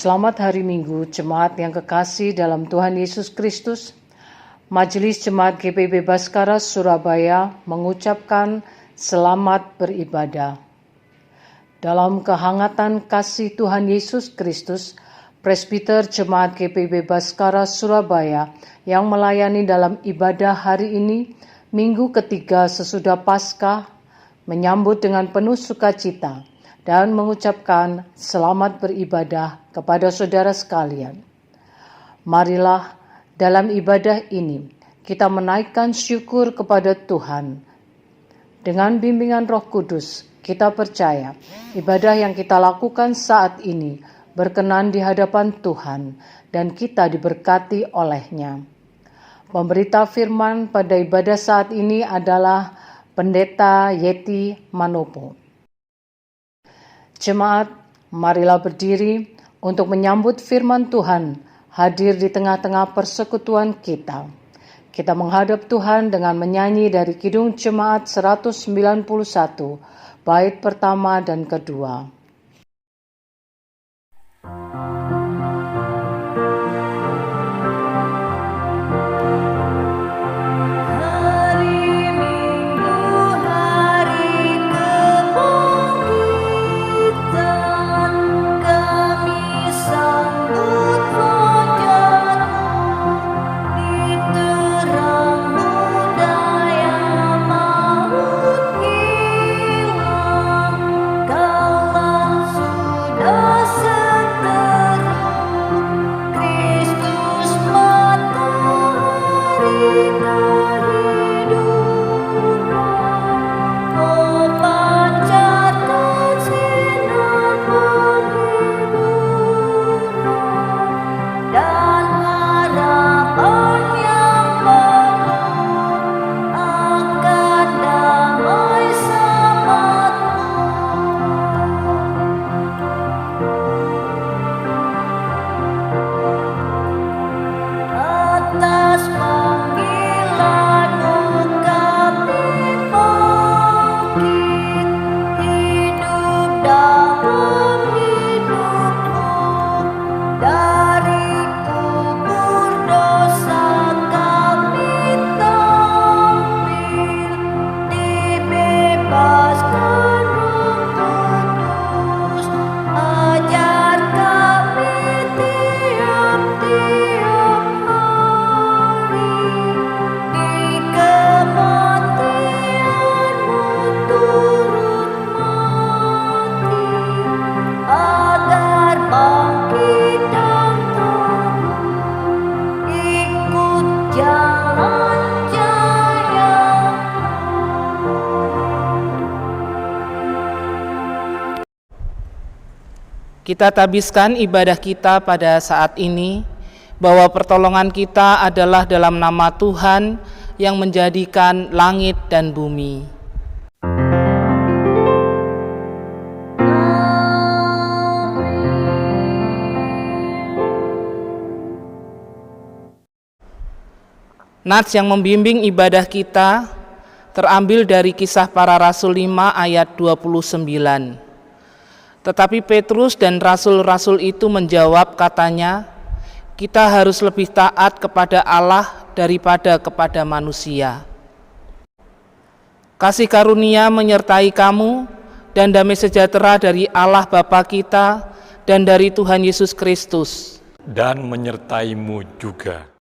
Selamat hari Minggu, Jemaat yang kekasih dalam Tuhan Yesus Kristus. Majelis Jemaat GPIB Baskara Surabaya mengucapkan selamat beribadah. Dalam kehangatan kasih Tuhan Yesus Kristus, Presbiter Jemaat GPIB Baskara Surabaya yang melayani dalam ibadah hari ini, Minggu ketiga sesudah Paskah, menyambut dengan penuh sukacita dan mengucapkan selamat beribadah kepada saudara sekalian. Marilah dalam ibadah ini kita menaikkan syukur kepada Tuhan. Dengan bimbingan Roh Kudus, kita percaya ibadah yang kita lakukan saat ini berkenan di hadapan Tuhan dan kita diberkati olehnya. Pemberita firman pada ibadah saat ini adalah Pendeta Yeti Manopo. Jemaat, marilah berdiri untuk menyambut firman Tuhan hadir di tengah-tengah persekutuan kita. Kita menghadap Tuhan dengan menyanyi dari Kidung Jemaat 191, bait pertama dan kedua. Kita tabiskan ibadah kita pada saat ini bahwa pertolongan kita adalah dalam nama Tuhan yang menjadikan langit dan bumi. Nats yang membimbing ibadah kita terambil dari Kisah Para Rasul 5 ayat 29. Tetapi Petrus dan rasul-rasul itu menjawab, katanya, kita harus lebih taat kepada Allah daripada kepada manusia. Kasih karunia menyertai kamu dan damai sejahtera dari Allah Bapa kita dan dari Tuhan Yesus Kristus. Dan menyertaimu juga.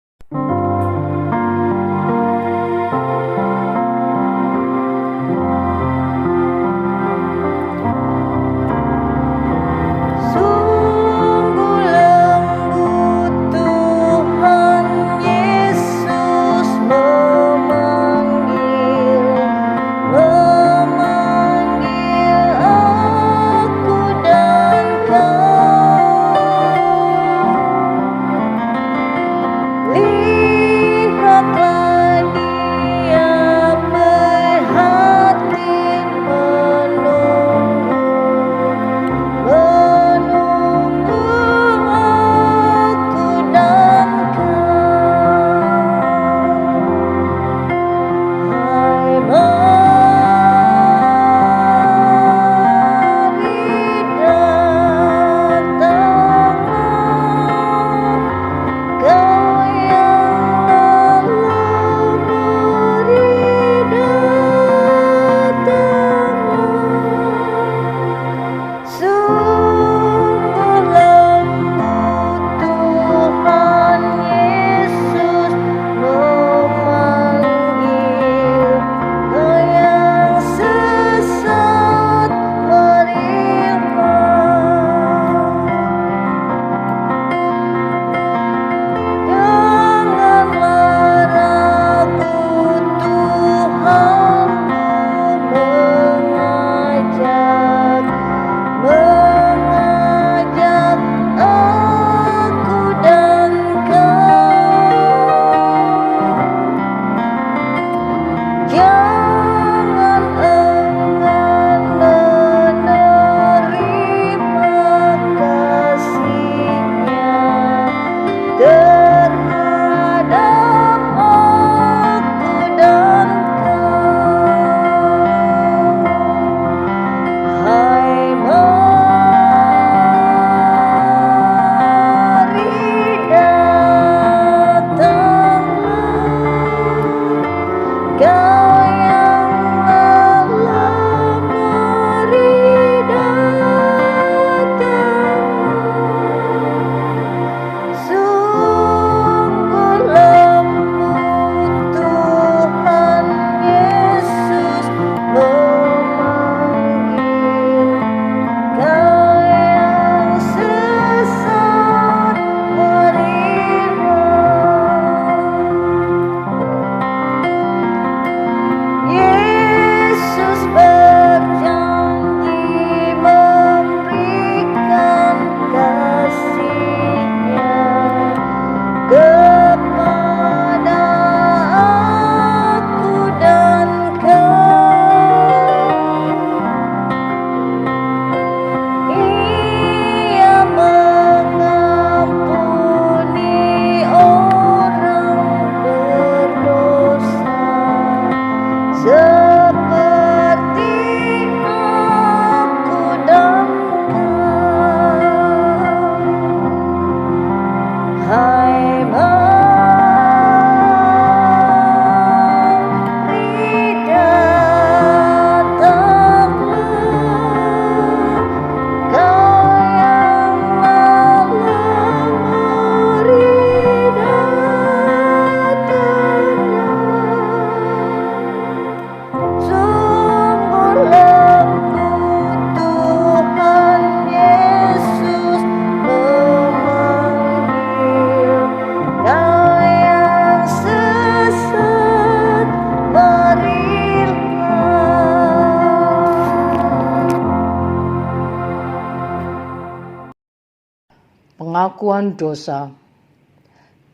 pengakuan dosa.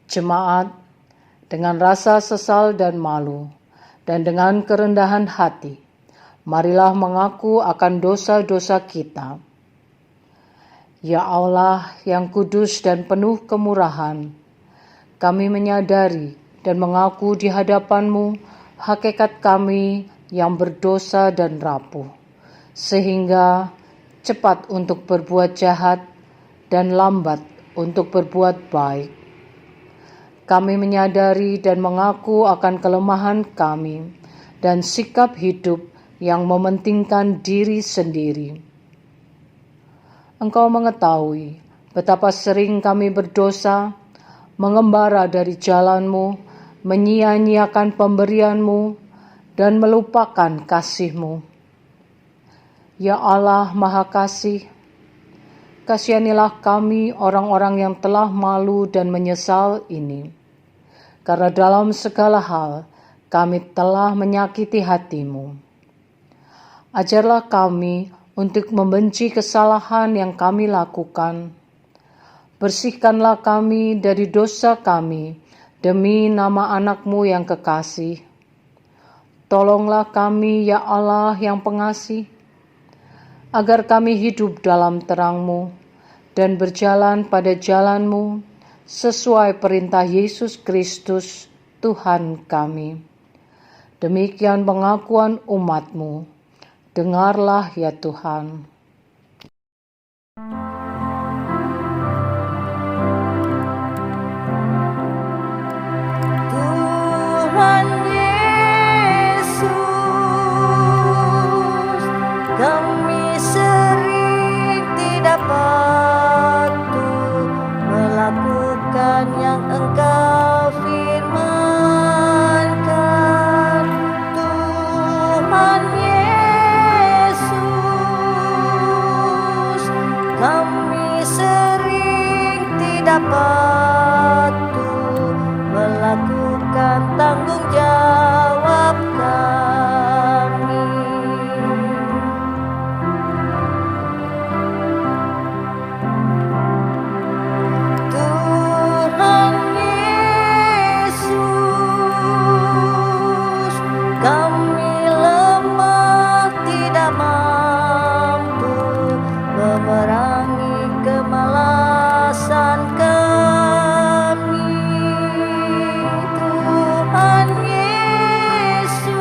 Jemaat, dengan rasa sesal dan malu, dan dengan kerendahan hati, marilah mengaku akan dosa-dosa kita. Ya Allah yang kudus dan penuh kemurahan, kami menyadari dan mengaku di hadapan-Mu hakikat kami yang berdosa dan rapuh, sehingga cepat untuk berbuat jahat dan lambat untuk berbuat baik. Kami menyadari dan mengaku akan kelemahan kami dan sikap hidup yang mementingkan diri sendiri. Engkau mengetahui betapa sering kami berdosa, mengembara dari jalan-Mu, menyia-nyiakan pemberian-Mu, dan melupakan kasih-Mu. Ya Allah Maha Kasih, kasihanilah kami orang-orang yang telah malu dan menyesal ini. Karena dalam segala hal kami telah menyakiti hati-Mu. Ajarlah kami untuk membenci kesalahan yang kami lakukan. Bersihkanlah kami dari dosa kami demi nama anak-Mu yang kekasih. Tolonglah kami ya Allah yang pengasih, agar kami hidup dalam terang-Mu dan berjalan pada jalan-Mu sesuai perintah Yesus Kristus, Tuhan kami. Demikian pengakuan umat-Mu. Dengarlah ya Tuhan. Tuhan Yesus, kami sering tidak patuh melakukan yang Engkau firmankan. Tuhan Yesus, kami sering tidak patuh melakukan tanggung jawab kami. Tuhan Yesus, kami lemah tidak mampu memerangi kemalasan kami. Tuhan Yesus,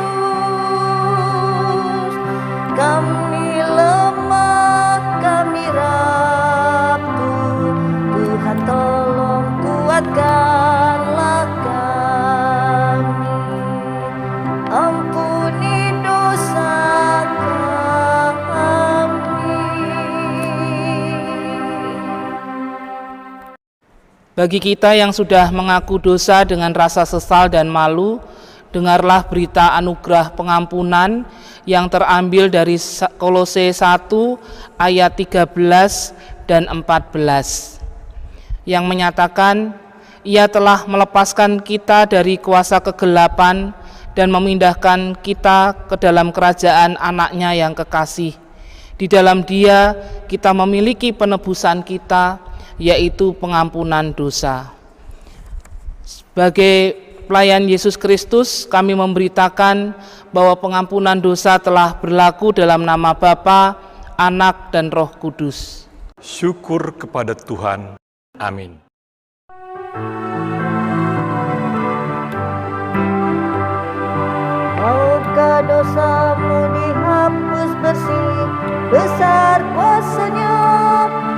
kami lemah, kami rapuh. Tuhan tolong kuatkanlah kami. Ampuni dosa kami. Bagi kita yang sudah mengaku dosa dengan rasa sesal dan malu, dengarlah berita anugerah pengampunan yang terambil dari Kolose 1 ayat 13 dan 14 yang menyatakan, Ia telah melepaskan kita dari kuasa kegelapan dan memindahkan kita ke dalam kerajaan Anak-Nya yang kekasih. Di dalam Dia kita memiliki penebusan kita, yaitu pengampunan dosa. Sebagai pelayan Yesus Kristus, kami memberitakan bahwa pengampunan dosa telah berlaku dalam nama Bapa, Anak, dan Roh Kudus. Syukur kepada Tuhan. Amin. Maukah dosamu dihapus bersih, besar kuasa-Nya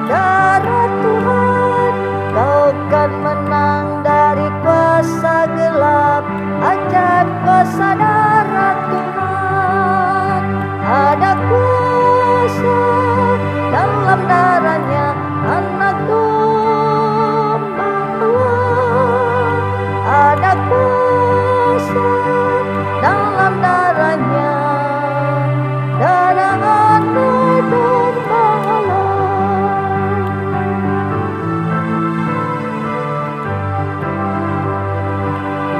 darah Tuhan. Kau kan menang dari kuasa gelap, ajaib kuasa darah Tuhan. Ada kuasa dalam darah-Nya, Anak Domba Allah. Ada kuasa dalam darah-Nya, darah Anak Domba Allah.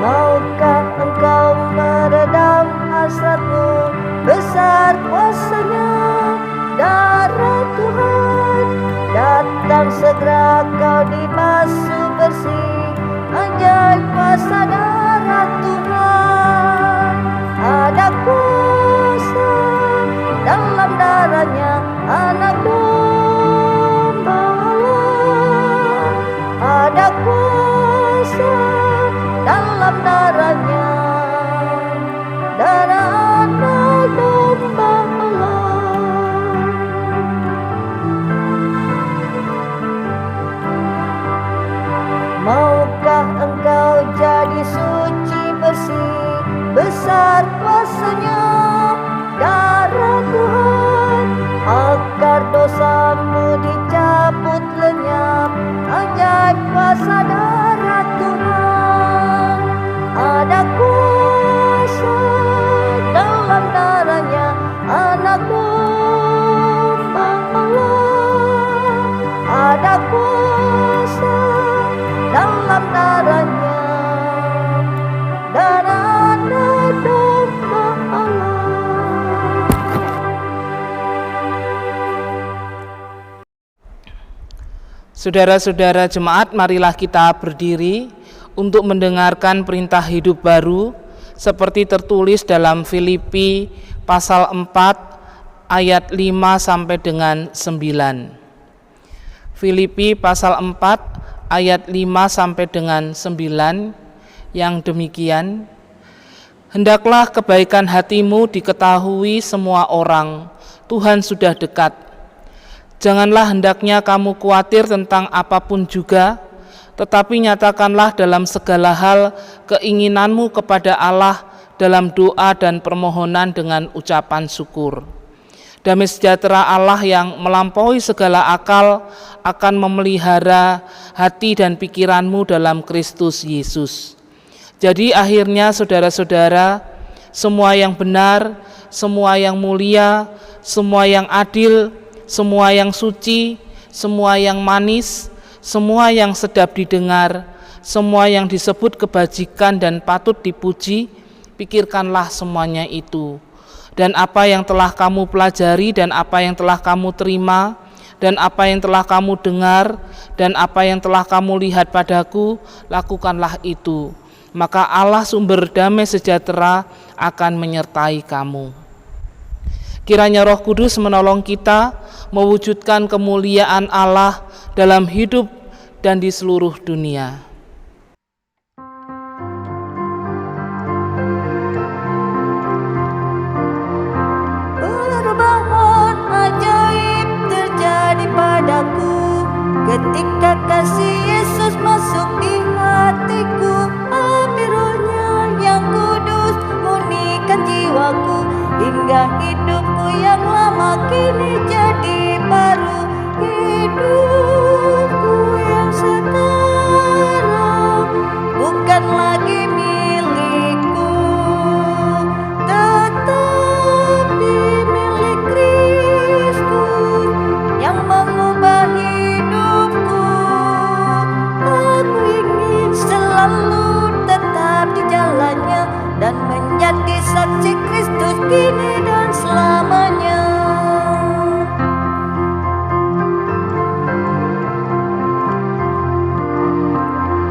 Maukah engkau meredam hasratmu, besar kuasa-Nya darah Tuhan. Datang segera kau di dalam darahnya, darah anak domba Allah. Maukah engkau jadi suci bersih, besar kuasanya darah Tuhan, akar dosamu dicabut lenyap, ajaib kuasa darah Tuhan. Ada kuasa dalam darahnya, anak domba Allah. Ada kuasa dalam darahnya, darah anak domba Allah. Saudara-saudara jemaat, marilah kita berdiri untuk mendengarkan perintah hidup baru seperti tertulis dalam Filipi pasal 4 ayat 5 sampai dengan 9. Filipi pasal 4 ayat 5 sampai dengan 9 yang demikian: Hendaklah kebaikan hatimu diketahui semua orang, Tuhan sudah dekat. Janganlah hendaknya kamu khawatir tentang apapun juga, tetapi nyatakanlah dalam segala hal keinginanmu kepada Allah dalam doa dan permohonan dengan ucapan syukur. Damai sejahtera Allah yang melampaui segala akal akan memelihara hati dan pikiranmu dalam Kristus Yesus. Jadi akhirnya saudara-saudara, semua yang benar, semua yang mulia, semua yang adil, semua yang suci, semua yang manis, semua yang sedap didengar, semua yang disebut kebajikan dan patut dipuji, pikirkanlah semuanya itu. Dan apa yang telah kamu pelajari, dan apa yang telah kamu terima, dan apa yang telah kamu dengar, dan apa yang telah kamu lihat padaku, lakukanlah itu. Maka Allah sumber damai sejahtera akan menyertai kamu. Kiranya Roh Kudus menolong kita mewujudkan kemuliaan Allah dalam hidup dan di seluruh dunia. Perubahan ajaib terjadi padaku ketika kasih Yesus masuk di hatiku. Api Roh-Nya yang kudus murnikan jiwaku, hingga hidupku yang lama kini jadi baru. Hidupku yang sekarang bukan lagi milikku, tetapi milik Kristus yang mengubah hidupku. Aku ingin selalu tetap di jalannya dan menjadi saksi Kristus kini dan selamanya.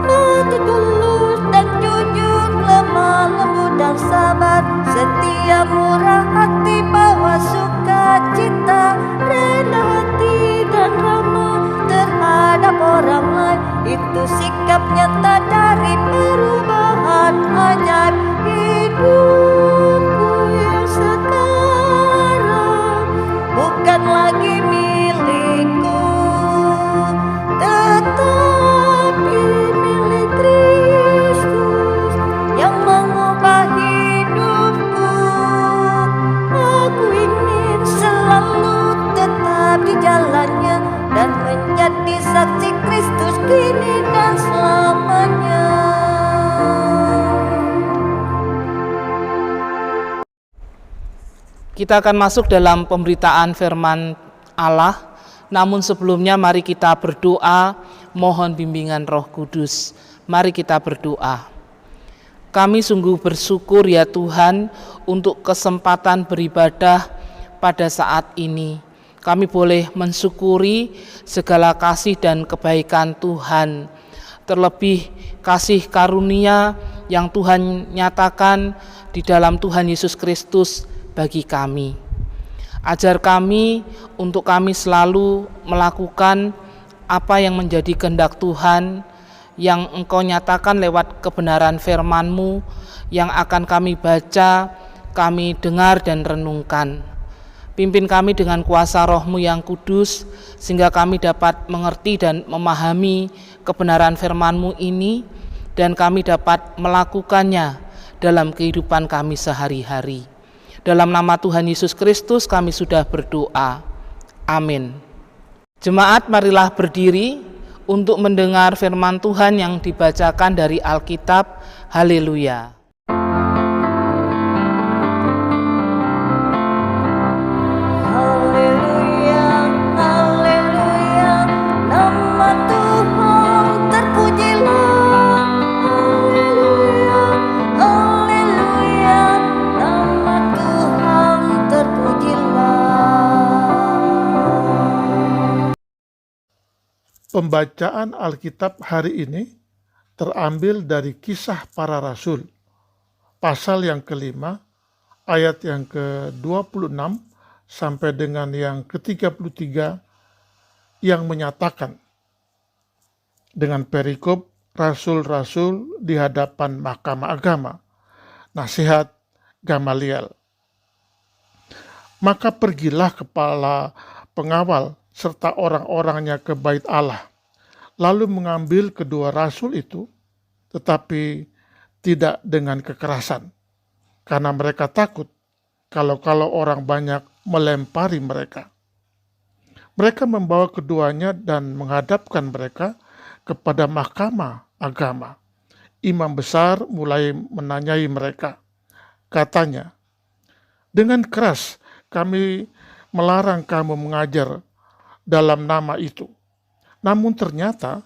Hati tulus dan jujur, lemah lembut dan sabar, setia murah hati, bawa sukacita, rendah hati dan ramah terhadap orang lain. Itu sikap nyata dari perubahan ajaib. Hidupku yang sekarang bukan lagi milikku, tetapi milik Kristus yang mengubah hidupku. Aku ingin selalu tetap di jalannya dan menjadi saksi Kristus kini dan selamanya. Kita akan masuk dalam pemberitaan firman Allah. Namun sebelumnya mari kita berdoa, mohon bimbingan Roh Kudus. Mari kita berdoa. Kami sungguh bersyukur ya Tuhan untuk kesempatan beribadah pada saat ini. Kami boleh mensyukuri segala kasih dan kebaikan Tuhan. Terlebih kasih karunia yang Tuhan nyatakan di dalam Tuhan Yesus Kristus bagi kami. Ajar kami untuk kami selalu melakukan apa yang menjadi kehendak Tuhan, yang Engkau nyatakan lewat kebenaran firman-Mu yang akan kami baca, kami dengar dan renungkan. Pimpin kami dengan kuasa Roh-Mu yang kudus, sehingga kami dapat mengerti dan memahami kebenaran firman-Mu ini, dan kami dapat melakukannya dalam kehidupan kami sehari-hari. Dalam nama Tuhan Yesus Kristus kami sudah berdoa. Amin. Jemaat, marilah berdiri untuk mendengar firman Tuhan yang dibacakan dari Alkitab. Haleluya. Haleluya, haleluya, nama Tuhan terpujilah. Haleluya, haleluya, nama Tuhan terpujilah. Pembacaan Alkitab hari ini terambil dari Kisah Para Rasul, pasal yang ke-5, ayat yang ke-26 sampai dengan yang ke-33, yang menyatakan dengan perikop rasul-rasul di hadapan mahkamah agama, nasihat Gamaliel. Maka pergilah kepala pengawal serta orang-orangnya ke bait Allah, lalu mengambil kedua rasul itu, tetapi tidak dengan kekerasan, karena mereka takut kalau orang banyak melempari mereka. Mereka membawa keduanya dan menghadapkan mereka kepada mahkamah agama. Imam besar mulai menanyai mereka. Katanya, dengan keras kami melarang kamu mengajar dalam nama itu. Namun ternyata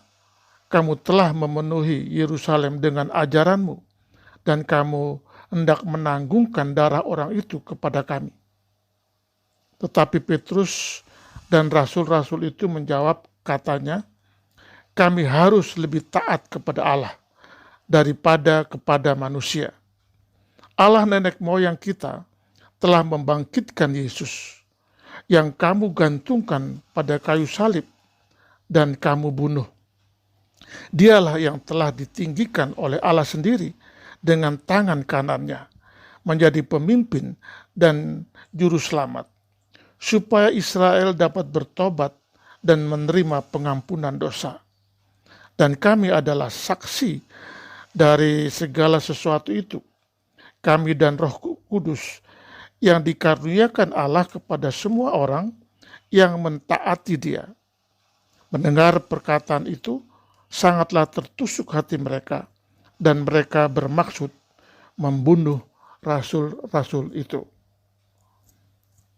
kamu telah memenuhi Yerusalem dengan ajaranmu, dan kamu hendak menanggungkan darah orang itu kepada kami. Tetapi Petrus dan rasul-rasul itu menjawab, katanya, kami harus lebih taat kepada Allah daripada kepada manusia. Allah nenek moyang kita telah membangkitkan Yesus, yang kamu gantungkan pada kayu salib dan kamu bunuh. Dialah yang telah ditinggikan oleh Allah sendiri dengan tangan kanannya, menjadi pemimpin dan juru selamat, supaya Israel dapat bertobat dan menerima pengampunan dosa. Dan kami adalah saksi dari segala sesuatu itu. Kami dan Roh Kudus yang dikaruniakan Allah kepada semua orang yang mentaati Dia. Mendengar perkataan itu, sangatlah tertusuk hati mereka, dan mereka bermaksud membunuh rasul-rasul itu.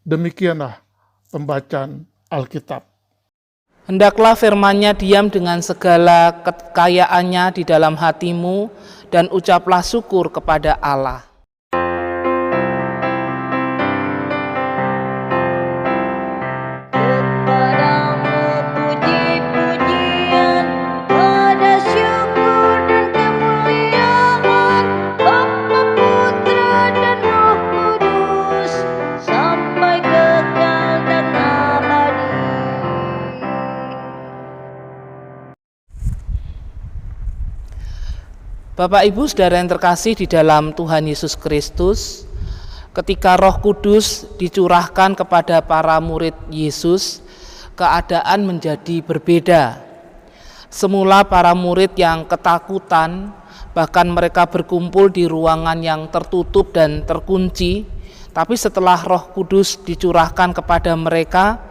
Demikianlah pembacaan Alkitab. Hendaklah firman-Nya diam dengan segala kekayaannya di dalam hatimu, dan ucaplah syukur kepada Allah. Bapak Ibu Saudara yang terkasih di dalam Tuhan Yesus Kristus, ketika Roh Kudus dicurahkan kepada para murid Yesus, keadaan menjadi berbeda. Semula para murid yang ketakutan, bahkan mereka berkumpul di ruangan yang tertutup dan terkunci, tapi setelah Roh Kudus dicurahkan kepada mereka,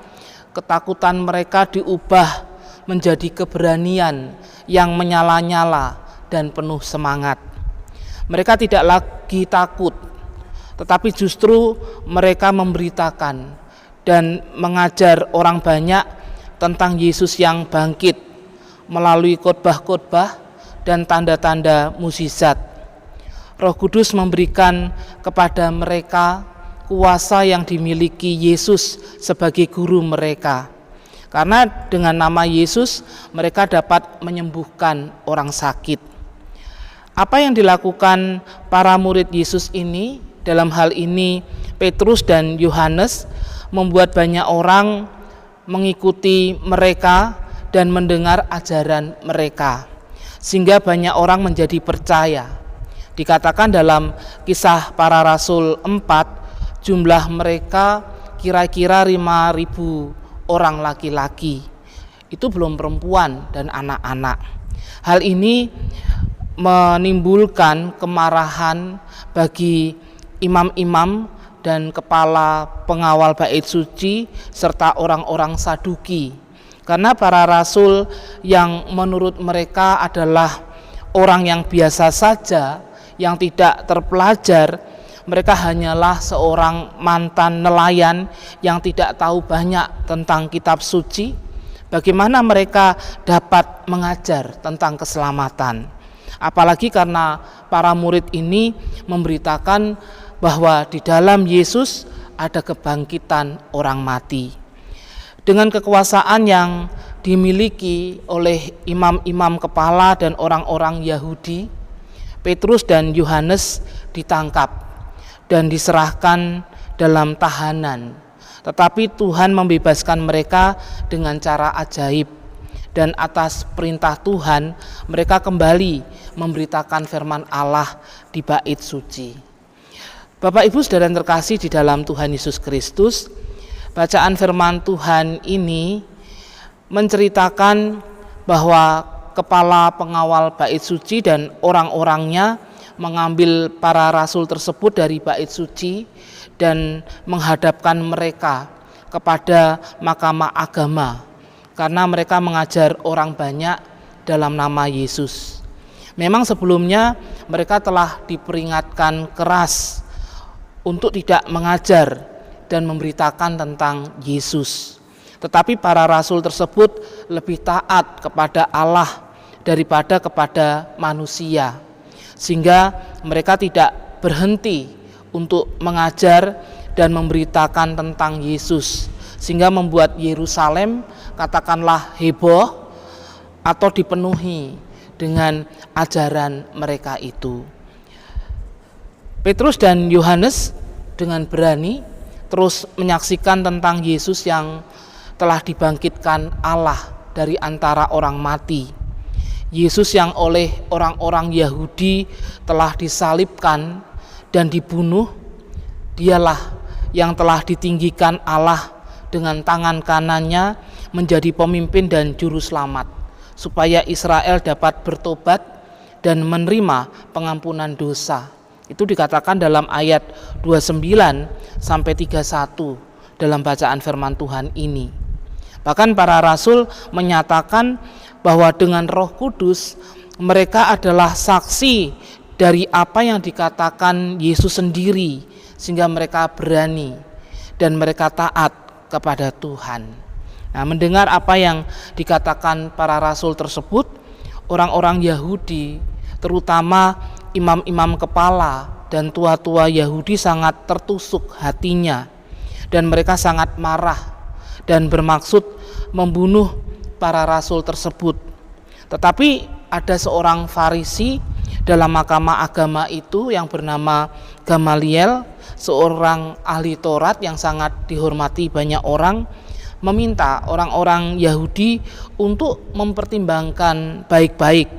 ketakutan mereka diubah menjadi keberanian yang menyala-nyala dan penuh semangat. Mereka tidak lagi takut, tetapi justru mereka memberitakan dan mengajar orang banyak tentang Yesus yang bangkit melalui khotbah-khotbah dan tanda-tanda mukjizat. Roh Kudus memberikan kepada mereka kuasa yang dimiliki Yesus sebagai guru mereka. Karena dengan nama Yesus mereka dapat menyembuhkan orang sakit. Apa yang dilakukan para murid Yesus ini, dalam hal ini Petrus dan Yohanes, membuat banyak orang mengikuti mereka dan mendengar ajaran mereka. sehingga banyak orang menjadi percaya. Dikatakan dalam Kisah Para Rasul 4, jumlah mereka kira-kira 5.000 orang laki-laki. Itu belum perempuan dan anak-anak. Hal ini menimbulkan kemarahan bagi imam-imam dan kepala pengawal bait suci serta orang-orang Saduki. Karena para rasul yang menurut mereka adalah orang yang biasa saja, yang tidak terpelajar, mereka hanyalah seorang mantan nelayan yang tidak tahu banyak tentang kitab suci. Bagaimana mereka dapat mengajar tentang keselamatan? Apalagi karena para murid ini memberitakan bahwa di dalam Yesus ada kebangkitan orang mati. Dengan kekuasaan yang dimiliki oleh imam-imam kepala dan orang-orang Yahudi, Petrus dan Yohanes ditangkap dan diserahkan dalam tahanan. Tetapi Tuhan membebaskan mereka dengan cara ajaib, dan atas perintah Tuhan mereka kembali memberitakan firman Allah di bait suci. Bapak Ibu Saudara yang terkasih di dalam Tuhan Yesus Kristus, bacaan firman Tuhan ini menceritakan bahwa kepala pengawal bait suci dan orang-orangnya mengambil para rasul tersebut dari bait suci dan menghadapkan mereka kepada mahkamah agama karena mereka mengajar orang banyak dalam nama Yesus. Memang sebelumnya mereka telah diperingatkan keras untuk tidak mengajar dan memberitakan tentang Yesus. Tetapi para rasul tersebut lebih taat kepada Allah daripada kepada manusia, sehingga mereka tidak berhenti untuk mengajar dan memberitakan tentang Yesus, sehingga membuat Yerusalem katakanlah heboh atau dipenuhi dengan ajaran mereka itu. Petrus dan Yohanes dengan berani terus menyaksikan tentang Yesus yang telah dibangkitkan Allah dari antara orang mati. Yesus yang oleh orang-orang Yahudi telah disalibkan dan dibunuh, dialah yang telah ditinggikan Allah dengan tangan kanannya menjadi pemimpin dan juru selamat, supaya Israel dapat bertobat dan menerima pengampunan dosa. Itu dikatakan dalam ayat 29 sampai 31 dalam bacaan firman Tuhan ini. Bahkan para rasul menyatakan bahwa dengan Roh Kudus mereka adalah saksi dari apa yang dikatakan Yesus sendiri, sehingga mereka berani dan mereka taat kepada Tuhan. Nah, mendengar apa yang dikatakan para rasul tersebut, orang-orang Yahudi, terutama imam-imam kepala dan tua-tua Yahudi sangat tertusuk hatinya, dan mereka sangat marah dan bermaksud membunuh para rasul tersebut. Tetapi ada seorang Farisi dalam mahkamah agama itu yang bernama Gamaliel, seorang ahli Taurat yang sangat dihormati banyak orang, meminta orang-orang Yahudi untuk mempertimbangkan baik-baik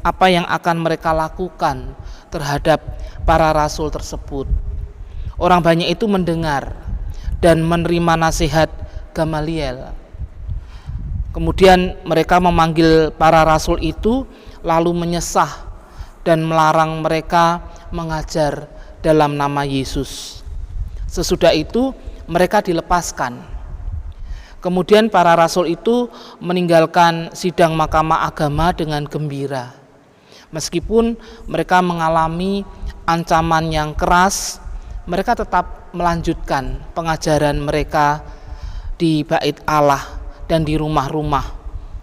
apa yang akan mereka lakukan terhadap para rasul tersebut. Orang banyak itu mendengar dan menerima nasihat Gamaliel. Kemudian mereka memanggil para rasul itu lalu menyesah dan melarang mereka mengajar dalam nama Yesus. Sesudah itu mereka dilepaskan. Kemudian para rasul itu meninggalkan sidang mahkamah agama dengan gembira. Meskipun mereka mengalami ancaman yang keras, mereka tetap melanjutkan pengajaran mereka di bait Allah dan di rumah-rumah,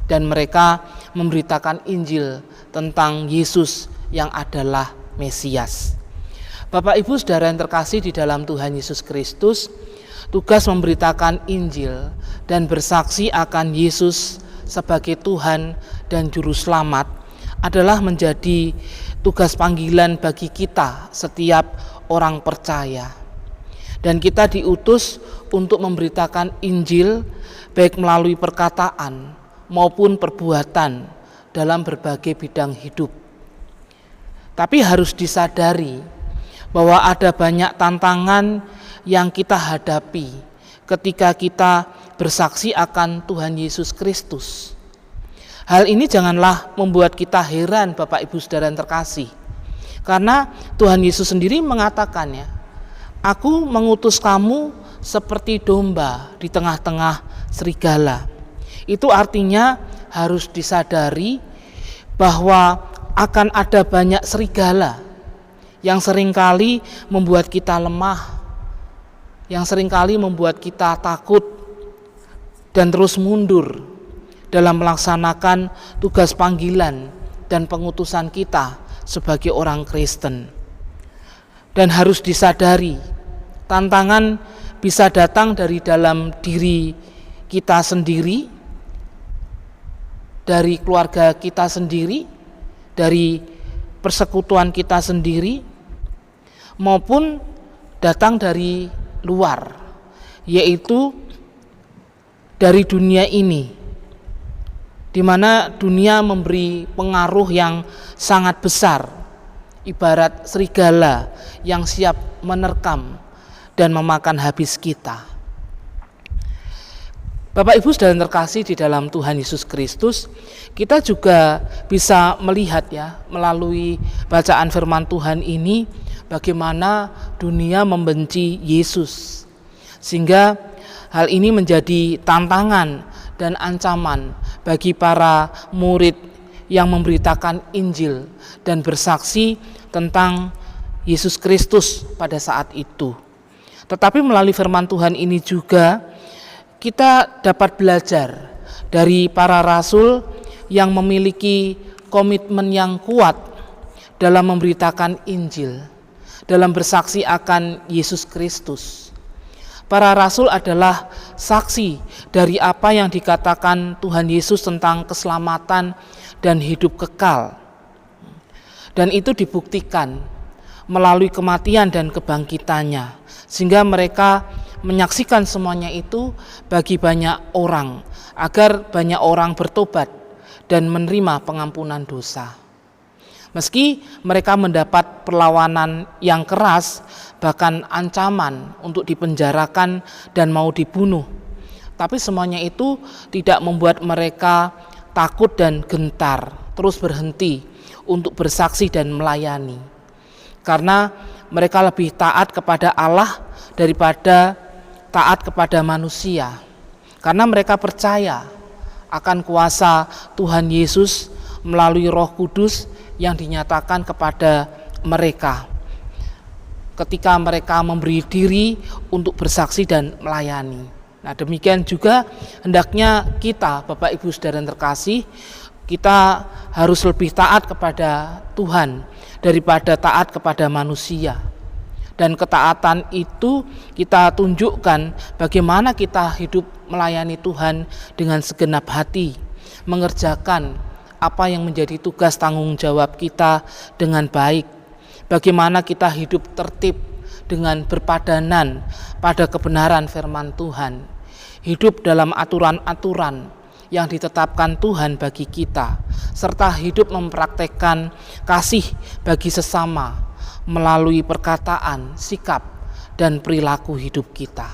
dan mereka memberitakan Injil tentang Yesus yang adalah Mesias. Bapak Ibu Saudara yang terkasih di dalam Tuhan Yesus Kristus, tugas memberitakan Injil dan bersaksi akan Yesus sebagai Tuhan dan Juru Selamat adalah menjadi tugas panggilan bagi kita setiap orang percaya. Dan kita diutus untuk memberitakan Injil baik melalui perkataan maupun perbuatan dalam berbagai bidang hidup. Tapi harus disadari bahwa ada banyak tantangan yang kita hadapi ketika kita bersaksi akan Tuhan Yesus Kristus. Hal ini janganlah membuat kita heran, Bapak Ibu Saudara yang terkasih. Karena Tuhan Yesus sendiri mengatakannya, "Aku mengutus kamu seperti domba di tengah-tengah serigala." Itu artinya harus disadari bahwa akan ada banyak serigala yang seringkali membuat kita lemah, yang seringkali membuat kita takut dan terus mundur dalam melaksanakan tugas panggilan dan pengutusan kita sebagai orang Kristen. Dan harus disadari, tantangan bisa datang dari dalam diri kita sendiri, dari keluarga kita sendiri, dari persekutuan kita sendiri, maupun datang dari luar, yaitu dari dunia ini, di mana dunia memberi pengaruh yang sangat besar, ibarat serigala yang siap menerkam dan memakan habis kita. Bapak Ibu Saudara yang terkasih di dalam Tuhan Yesus Kristus, kita juga bisa melihat ya melalui bacaan firman Tuhan ini bagaimana dunia membenci Yesus. Sehingga hal ini menjadi tantangan dan ancaman bagi para murid yang memberitakan Injil dan bersaksi tentang Yesus Kristus pada saat itu. Tetapi melalui firman Tuhan ini juga kita dapat belajar dari para rasul yang memiliki komitmen yang kuat dalam memberitakan Injil, dalam bersaksi akan Yesus Kristus. Para rasul adalah saksi dari apa yang dikatakan Tuhan Yesus tentang keselamatan dan hidup kekal. Dan itu dibuktikan melalui kematian dan kebangkitannya, sehingga mereka menyaksikan semuanya itu bagi banyak orang, agar banyak orang bertobat dan menerima pengampunan dosa. Meski mereka mendapat perlawanan yang keras, bahkan ancaman untuk dipenjarakan dan mau dibunuh, tapi semuanya itu tidak membuat mereka takut dan gentar, terus berhenti untuk bersaksi dan melayani. Karena mereka lebih taat kepada Allah daripada taat kepada manusia, karena mereka percaya akan kuasa Tuhan Yesus melalui Roh Kudus yang dinyatakan kepada mereka ketika mereka memberi diri untuk bersaksi dan melayani. Nah, demikian juga hendaknya kita, Bapak Ibu Saudara yang terkasih, kita harus lebih taat kepada Tuhan daripada taat kepada manusia. Dan ketaatan itu kita tunjukkan bagaimana kita hidup melayani Tuhan dengan segenap hati, mengerjakan apa yang menjadi tugas tanggung jawab kita dengan baik. Bagaimana kita hidup tertib dengan berpadanan pada kebenaran firman Tuhan. Hidup dalam aturan-aturan yang ditetapkan Tuhan bagi kita, serta hidup mempraktekkan kasih bagi sesama melalui perkataan, sikap, dan perilaku hidup kita.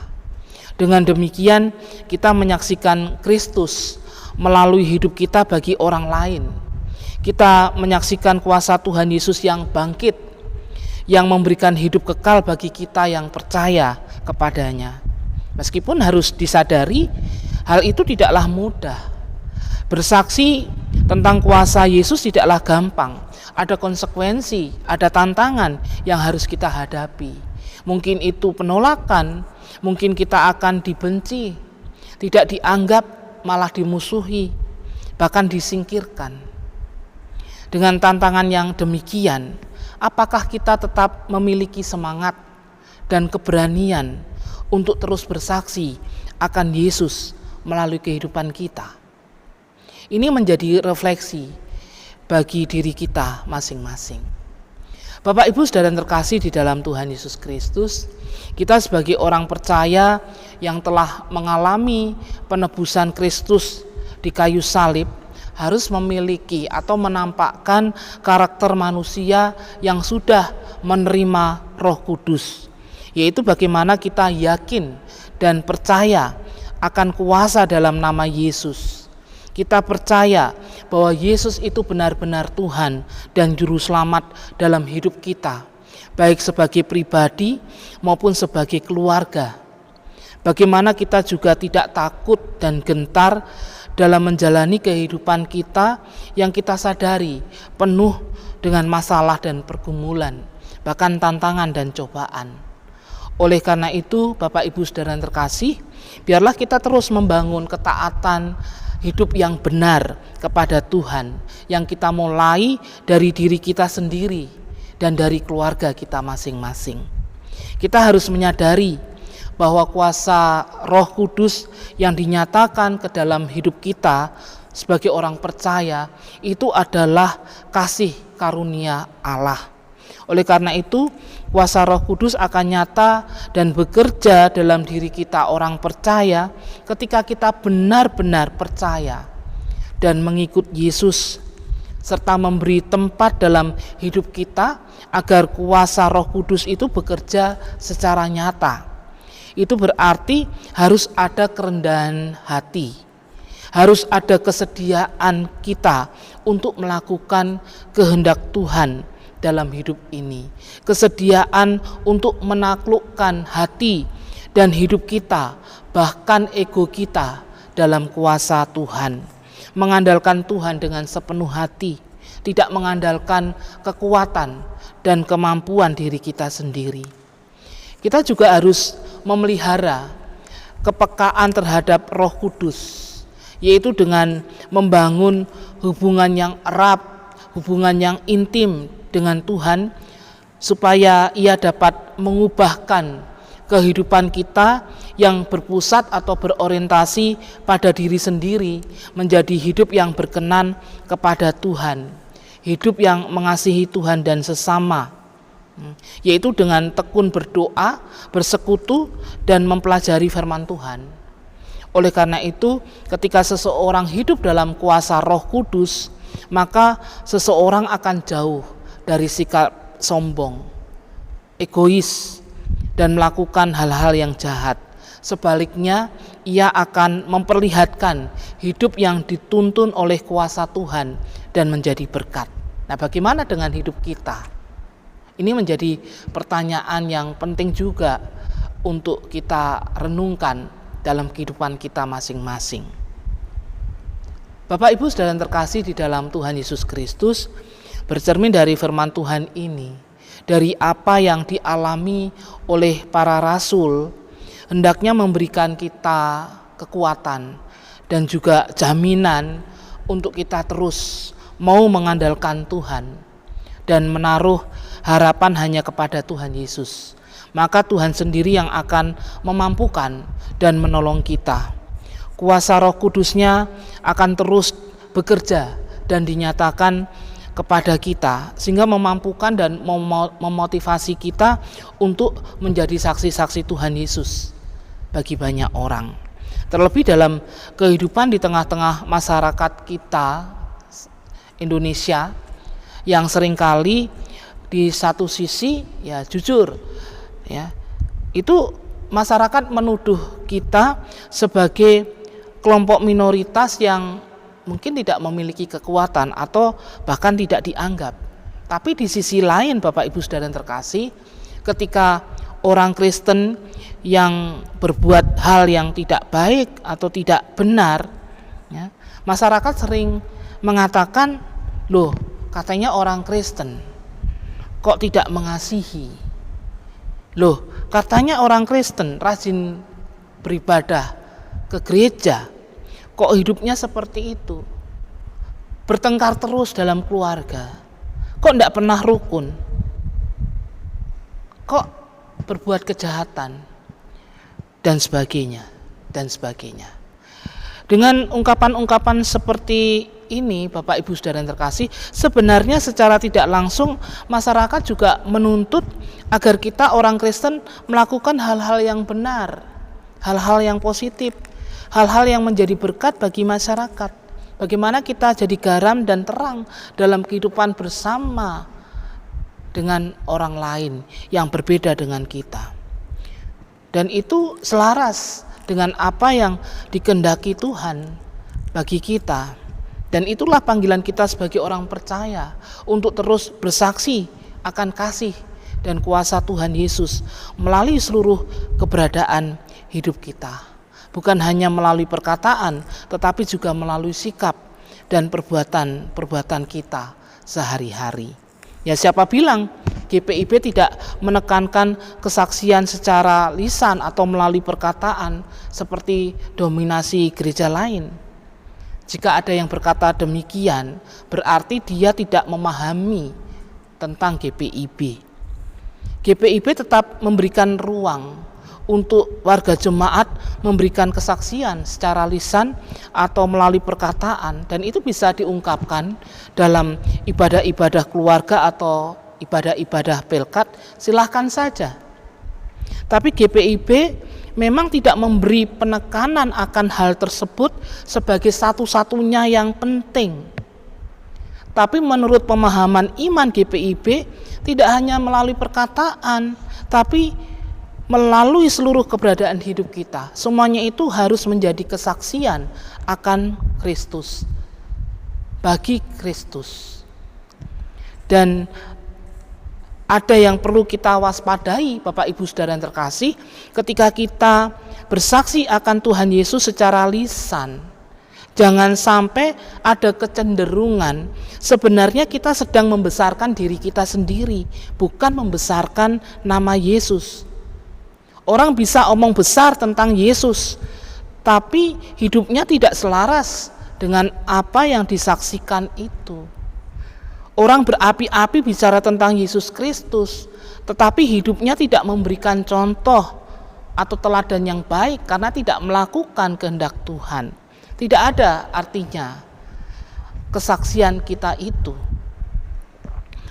Dengan demikian kita menyaksikan Kristus melalui hidup kita bagi orang lain. Kita menyaksikan kuasa Tuhan Yesus yang bangkit, yang memberikan hidup kekal bagi kita yang percaya kepadanya. Meskipun harus disadari, hal itu tidaklah mudah. Bersaksi tentang kuasa Yesus tidaklah gampang. Ada konsekuensi, ada tantangan yang harus kita hadapi. Mungkin itu penolakan, mungkin kita akan dibenci, tidak dianggap, malah dimusuhi, bahkan disingkirkan. Dengan tantangan yang demikian, apakah kita tetap memiliki semangat dan keberanian untuk terus bersaksi akan Yesus melalui kehidupan kita? Ini menjadi refleksi bagi diri kita masing-masing. Bapak Ibu Saudara yang terkasih di dalam Tuhan Yesus Kristus, kita sebagai orang percaya yang telah mengalami penebusan Kristus di kayu salib, harus memiliki atau menampakkan karakter manusia yang sudah menerima Roh Kudus, yaitu bagaimana kita yakin dan percaya akan kuasa dalam nama Yesus. Kita percaya bahwa Yesus itu benar-benar Tuhan dan Juru Selamat dalam hidup kita, baik sebagai pribadi maupun sebagai keluarga. Bagaimana kita juga tidak takut dan gentar dalam menjalani kehidupan kita yang kita sadari penuh dengan masalah dan pergumulan, bahkan tantangan dan cobaan. Oleh karena itu, Bapak Ibu Saudara yang terkasih, biarlah kita terus membangun ketaatan hidup yang benar kepada Tuhan, yang kita mulai dari diri kita sendiri dan dari keluarga kita masing-masing. Kita harus menyadari bahwa kuasa Roh Kudus yang dinyatakan ke dalam hidup kita sebagai orang percaya itu adalah kasih karunia Allah. Oleh karena itu, kuasa Roh Kudus akan nyata dan bekerja dalam diri kita orang percaya ketika kita benar-benar percaya dan mengikut Yesus, serta memberi tempat dalam hidup kita agar kuasa Roh Kudus itu bekerja secara nyata. Itu berarti harus ada kerendahan hati, harus ada kesediaan kita untuk melakukan kehendak Tuhan dalam hidup ini, kesediaan untuk menaklukkan hati dan hidup kita, bahkan ego kita dalam kuasa Tuhan, mengandalkan Tuhan dengan sepenuh hati, tidak mengandalkan kekuatan dan kemampuan diri kita sendiri. Kita juga harus memelihara kepekaan terhadap Roh Kudus, yaitu dengan membangun hubungan yang erat, hubungan yang intim dengan Tuhan, supaya Ia dapat mengubahkan kehidupan kita yang berpusat atau berorientasi pada diri sendiri menjadi hidup yang berkenan kepada Tuhan, hidup yang mengasihi Tuhan dan sesama, yaitu dengan tekun berdoa, bersekutu, dan mempelajari firman Tuhan. Oleh karena itu, ketika seseorang hidup dalam kuasa Roh Kudus, maka seseorang akan jauh dari sikap sombong, egois, dan melakukan hal-hal yang jahat. Sebaliknya, ia akan memperlihatkan hidup yang dituntun oleh kuasa Tuhan dan menjadi berkat. Nah, bagaimana dengan hidup kita? Ini menjadi pertanyaan yang penting juga untuk kita renungkan dalam kehidupan kita masing-masing. Bapak Ibu Saudara yang terkasih di dalam Tuhan Yesus Kristus, bercermin dari firman Tuhan ini, dari apa yang dialami oleh para rasul, hendaknya memberikan kita kekuatan dan juga jaminan untuk kita terus mau mengandalkan Tuhan dan menaruh harapan hanya kepada Tuhan Yesus. Maka Tuhan sendiri yang akan memampukan dan menolong kita. Kuasa Roh Kudus-Nya akan terus bekerja dan dinyatakan kepada kita, sehingga memampukan dan memotivasi kita untuk menjadi saksi-saksi Tuhan Yesus bagi banyak orang. Terlebih dalam kehidupan di tengah-tengah masyarakat kita Indonesia yang seringkali di satu sisi ya jujur ya, itu masyarakat menuduh kita sebagai kelompok minoritas yang mungkin tidak memiliki kekuatan atau bahkan tidak dianggap. Tapi di sisi lain, Bapak Ibu Saudara yang terkasih, ketika orang Kristen yang berbuat hal yang tidak baik atau tidak benar, ya, masyarakat sering mengatakan, loh katanya orang Kristen kok tidak mengasihi, loh katanya orang Kristen rajin beribadah ke gereja, kok hidupnya seperti itu, bertengkar terus dalam keluarga, kok tidak pernah rukun, kok berbuat kejahatan, dan sebagainya, dan sebagainya. Dengan ungkapan-ungkapan seperti ini, Bapak Ibu Saudara yang terkasih, sebenarnya secara tidak langsung masyarakat juga menuntut agar kita orang Kristen melakukan hal-hal yang benar, hal-hal yang positif, hal-hal yang menjadi berkat bagi masyarakat, Bagaimana kita jadi garam dan terang dalam kehidupan bersama dengan orang lain yang berbeda dengan kita. Dan itu selaras dengan apa yang dikehendaki Tuhan bagi kita. Dan itulah panggilan kita sebagai orang percaya untuk terus bersaksi akan kasih dan kuasa Tuhan Yesus melalui seluruh keberadaan hidup kita. Bukan hanya melalui perkataan, tetapi juga melalui sikap dan perbuatan kita sehari-hari. Ya, siapa bilang GPIB tidak menekankan kesaksian secara lisan atau melalui perkataan seperti dominasi gereja lain? Jika ada yang berkata demikian, berarti dia tidak memahami tentang GPIB. GPIB tetap memberikan ruang untuk warga jemaat memberikan kesaksian secara lisan atau melalui perkataan, dan itu bisa diungkapkan dalam ibadah-ibadah keluarga atau ibadah-ibadah pelkat, silahkan saja. Tapi GPIB memang tidak memberi penekanan akan hal tersebut sebagai satu-satunya yang penting. Tapi menurut pemahaman iman GPIB, tidak hanya melalui perkataan, tapi melalui seluruh keberadaan hidup kita. Semuanya itu harus menjadi kesaksian akan Kristus, bagi Kristus. Dan ada yang perlu kita waspadai, Bapak Ibu Saudara yang terkasih, ketika kita bersaksi akan Tuhan Yesus secara lisan. Jangan sampai ada kecenderungan sebenarnya kita sedang membesarkan diri kita sendiri, bukan membesarkan nama Yesus. Orang bisa omong besar tentang Yesus, tapi hidupnya tidak selaras dengan apa yang disaksikan itu. Orang berapi-api bicara tentang Yesus Kristus, tetapi hidupnya tidak memberikan contoh atau teladan yang baik karena tidak melakukan kehendak Tuhan. Tidak ada artinya kesaksian kita itu.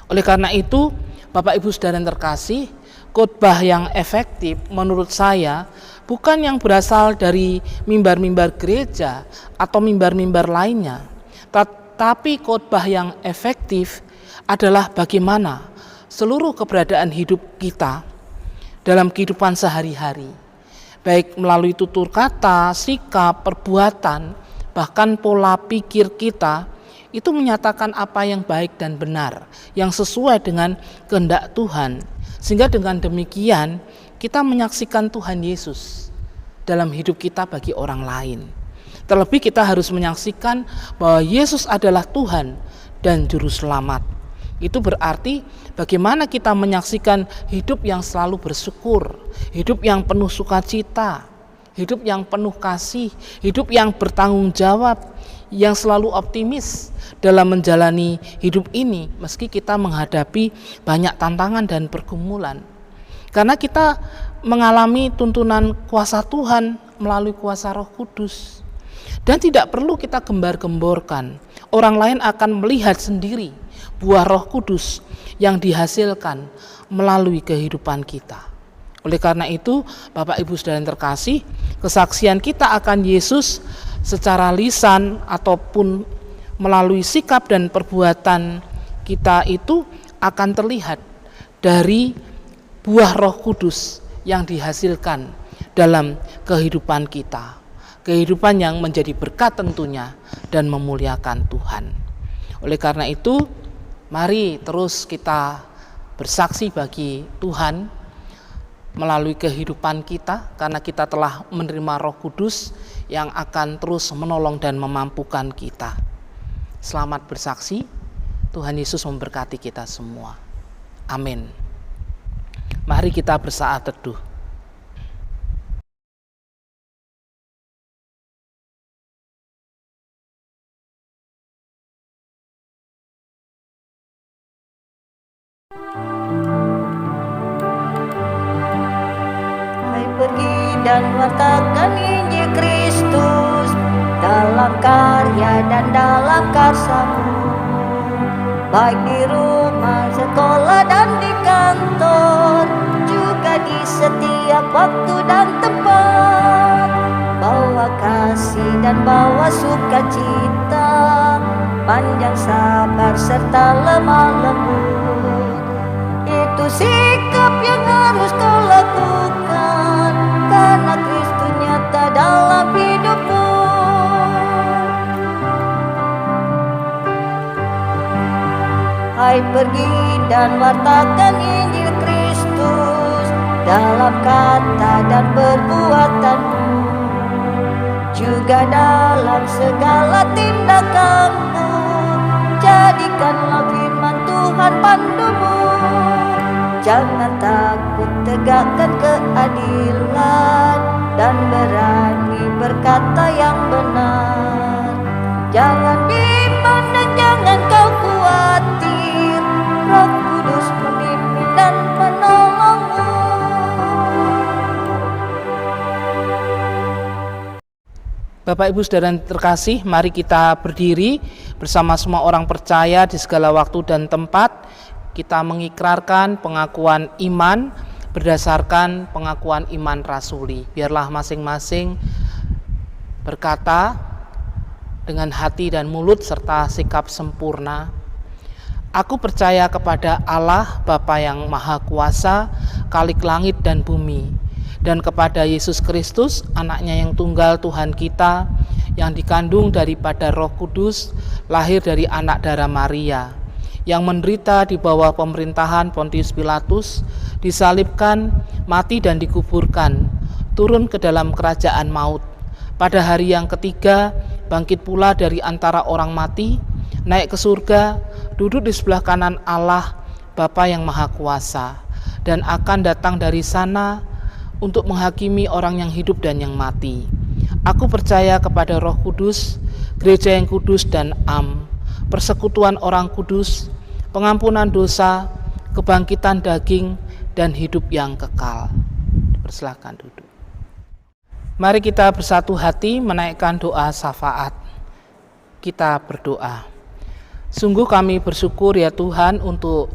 Oleh karena itu, Bapak Ibu Saudara yang terkasih, khotbah yang efektif menurut saya bukan yang berasal dari mimbar-mimbar gereja atau mimbar-mimbar lainnya, tapi khotbah yang efektif adalah bagaimana seluruh keberadaan hidup kita dalam kehidupan sehari-hari, baik melalui tutur kata, sikap, perbuatan, bahkan pola pikir kita, itu menyatakan apa yang baik dan benar, yang sesuai dengan kehendak Tuhan. Sehingga dengan demikian kita menyaksikan Tuhan Yesus dalam hidup kita bagi orang lain. Terlebih kita harus menyaksikan bahwa Yesus adalah Tuhan dan Juru Selamat. Itu berarti bagaimana kita menyaksikan hidup yang selalu bersyukur, hidup yang penuh sukacita, hidup yang penuh kasih, hidup yang bertanggung jawab, yang selalu optimis dalam menjalani hidup ini meski kita menghadapi banyak tantangan dan pergumulan. Karena kita mengalami tuntunan kuasa Tuhan melalui kuasa Roh Kudus. Dan tidak perlu kita gembar-gemborkan. Orang lain akan melihat sendiri buah Roh Kudus yang dihasilkan melalui kehidupan kita. Oleh karena itu, Bapak Ibu Saudara yang terkasih, kesaksian kita akan Yesus secara lisan ataupun melalui sikap dan perbuatan kita itu akan terlihat dari buah Roh Kudus yang dihasilkan dalam kehidupan kita. Kehidupan yang menjadi berkat tentunya dan memuliakan Tuhan. Oleh karena itu, mari terus kita bersaksi bagi Tuhan melalui kehidupan kita, karena kita telah menerima Roh Kudus yang akan terus menolong dan memampukan kita. Selamat bersaksi, Tuhan Yesus memberkati kita semua. Amin. Mari kita bersaat teduh. Hai, pergi dan wartakan Injil Kristus dalam karya dan dalam karsamu, baik di rumah, sekolah dan di kantor, juga di setiap waktu dan tempat. Bawa kasih dan bawa sukacita, panjang sabar serta lemah lembut. Itu sikap yang harus kau lakukan, karena Kristus nyata dalam hidupmu. Hai, pergi dan wartakan Injil Kristus dalam kata dan perbuatanmu, juga dalam segala tindakanmu. Jadikanlah firman Tuhan pandumu. Jangan takut tegakkan keadilan, dan berani berkata yang benar. Jangan bimbang dan jangan kau khawatir, Roh Kudus memimpin dan menolongmu. Bapak Ibu Saudara yang terkasih, mari kita berdiri bersama semua orang percaya di segala waktu dan tempat. Kita mengikrarkan pengakuan iman berdasarkan pengakuan iman rasuli. Biarlah masing-masing berkata dengan hati dan mulut serta sikap sempurna. Aku percaya kepada Allah Bapa yang Maha Kuasa, Khalik langit dan bumi, dan kepada Yesus Kristus, anaknya yang tunggal Tuhan kita, yang dikandung daripada Roh Kudus, lahir dari anak darah Maria, yang menderita di bawah pemerintahan Pontius Pilatus, disalibkan, mati dan dikuburkan, turun ke dalam kerajaan maut. Pada hari yang ketiga, bangkit pula dari antara orang mati, naik ke surga, duduk di sebelah kanan Allah, Bapa yang Maha Kuasa, dan akan datang dari sana untuk menghakimi orang yang hidup dan yang mati. Aku percaya kepada Roh Kudus, gereja yang kudus dan am, persekutuan orang kudus, pengampunan dosa, kebangkitan daging, dan hidup yang kekal. Persilakan duduk. Mari kita bersatu hati menaikkan doa syafaat. Kita berdoa. Sungguh kami bersyukur ya Tuhan untuk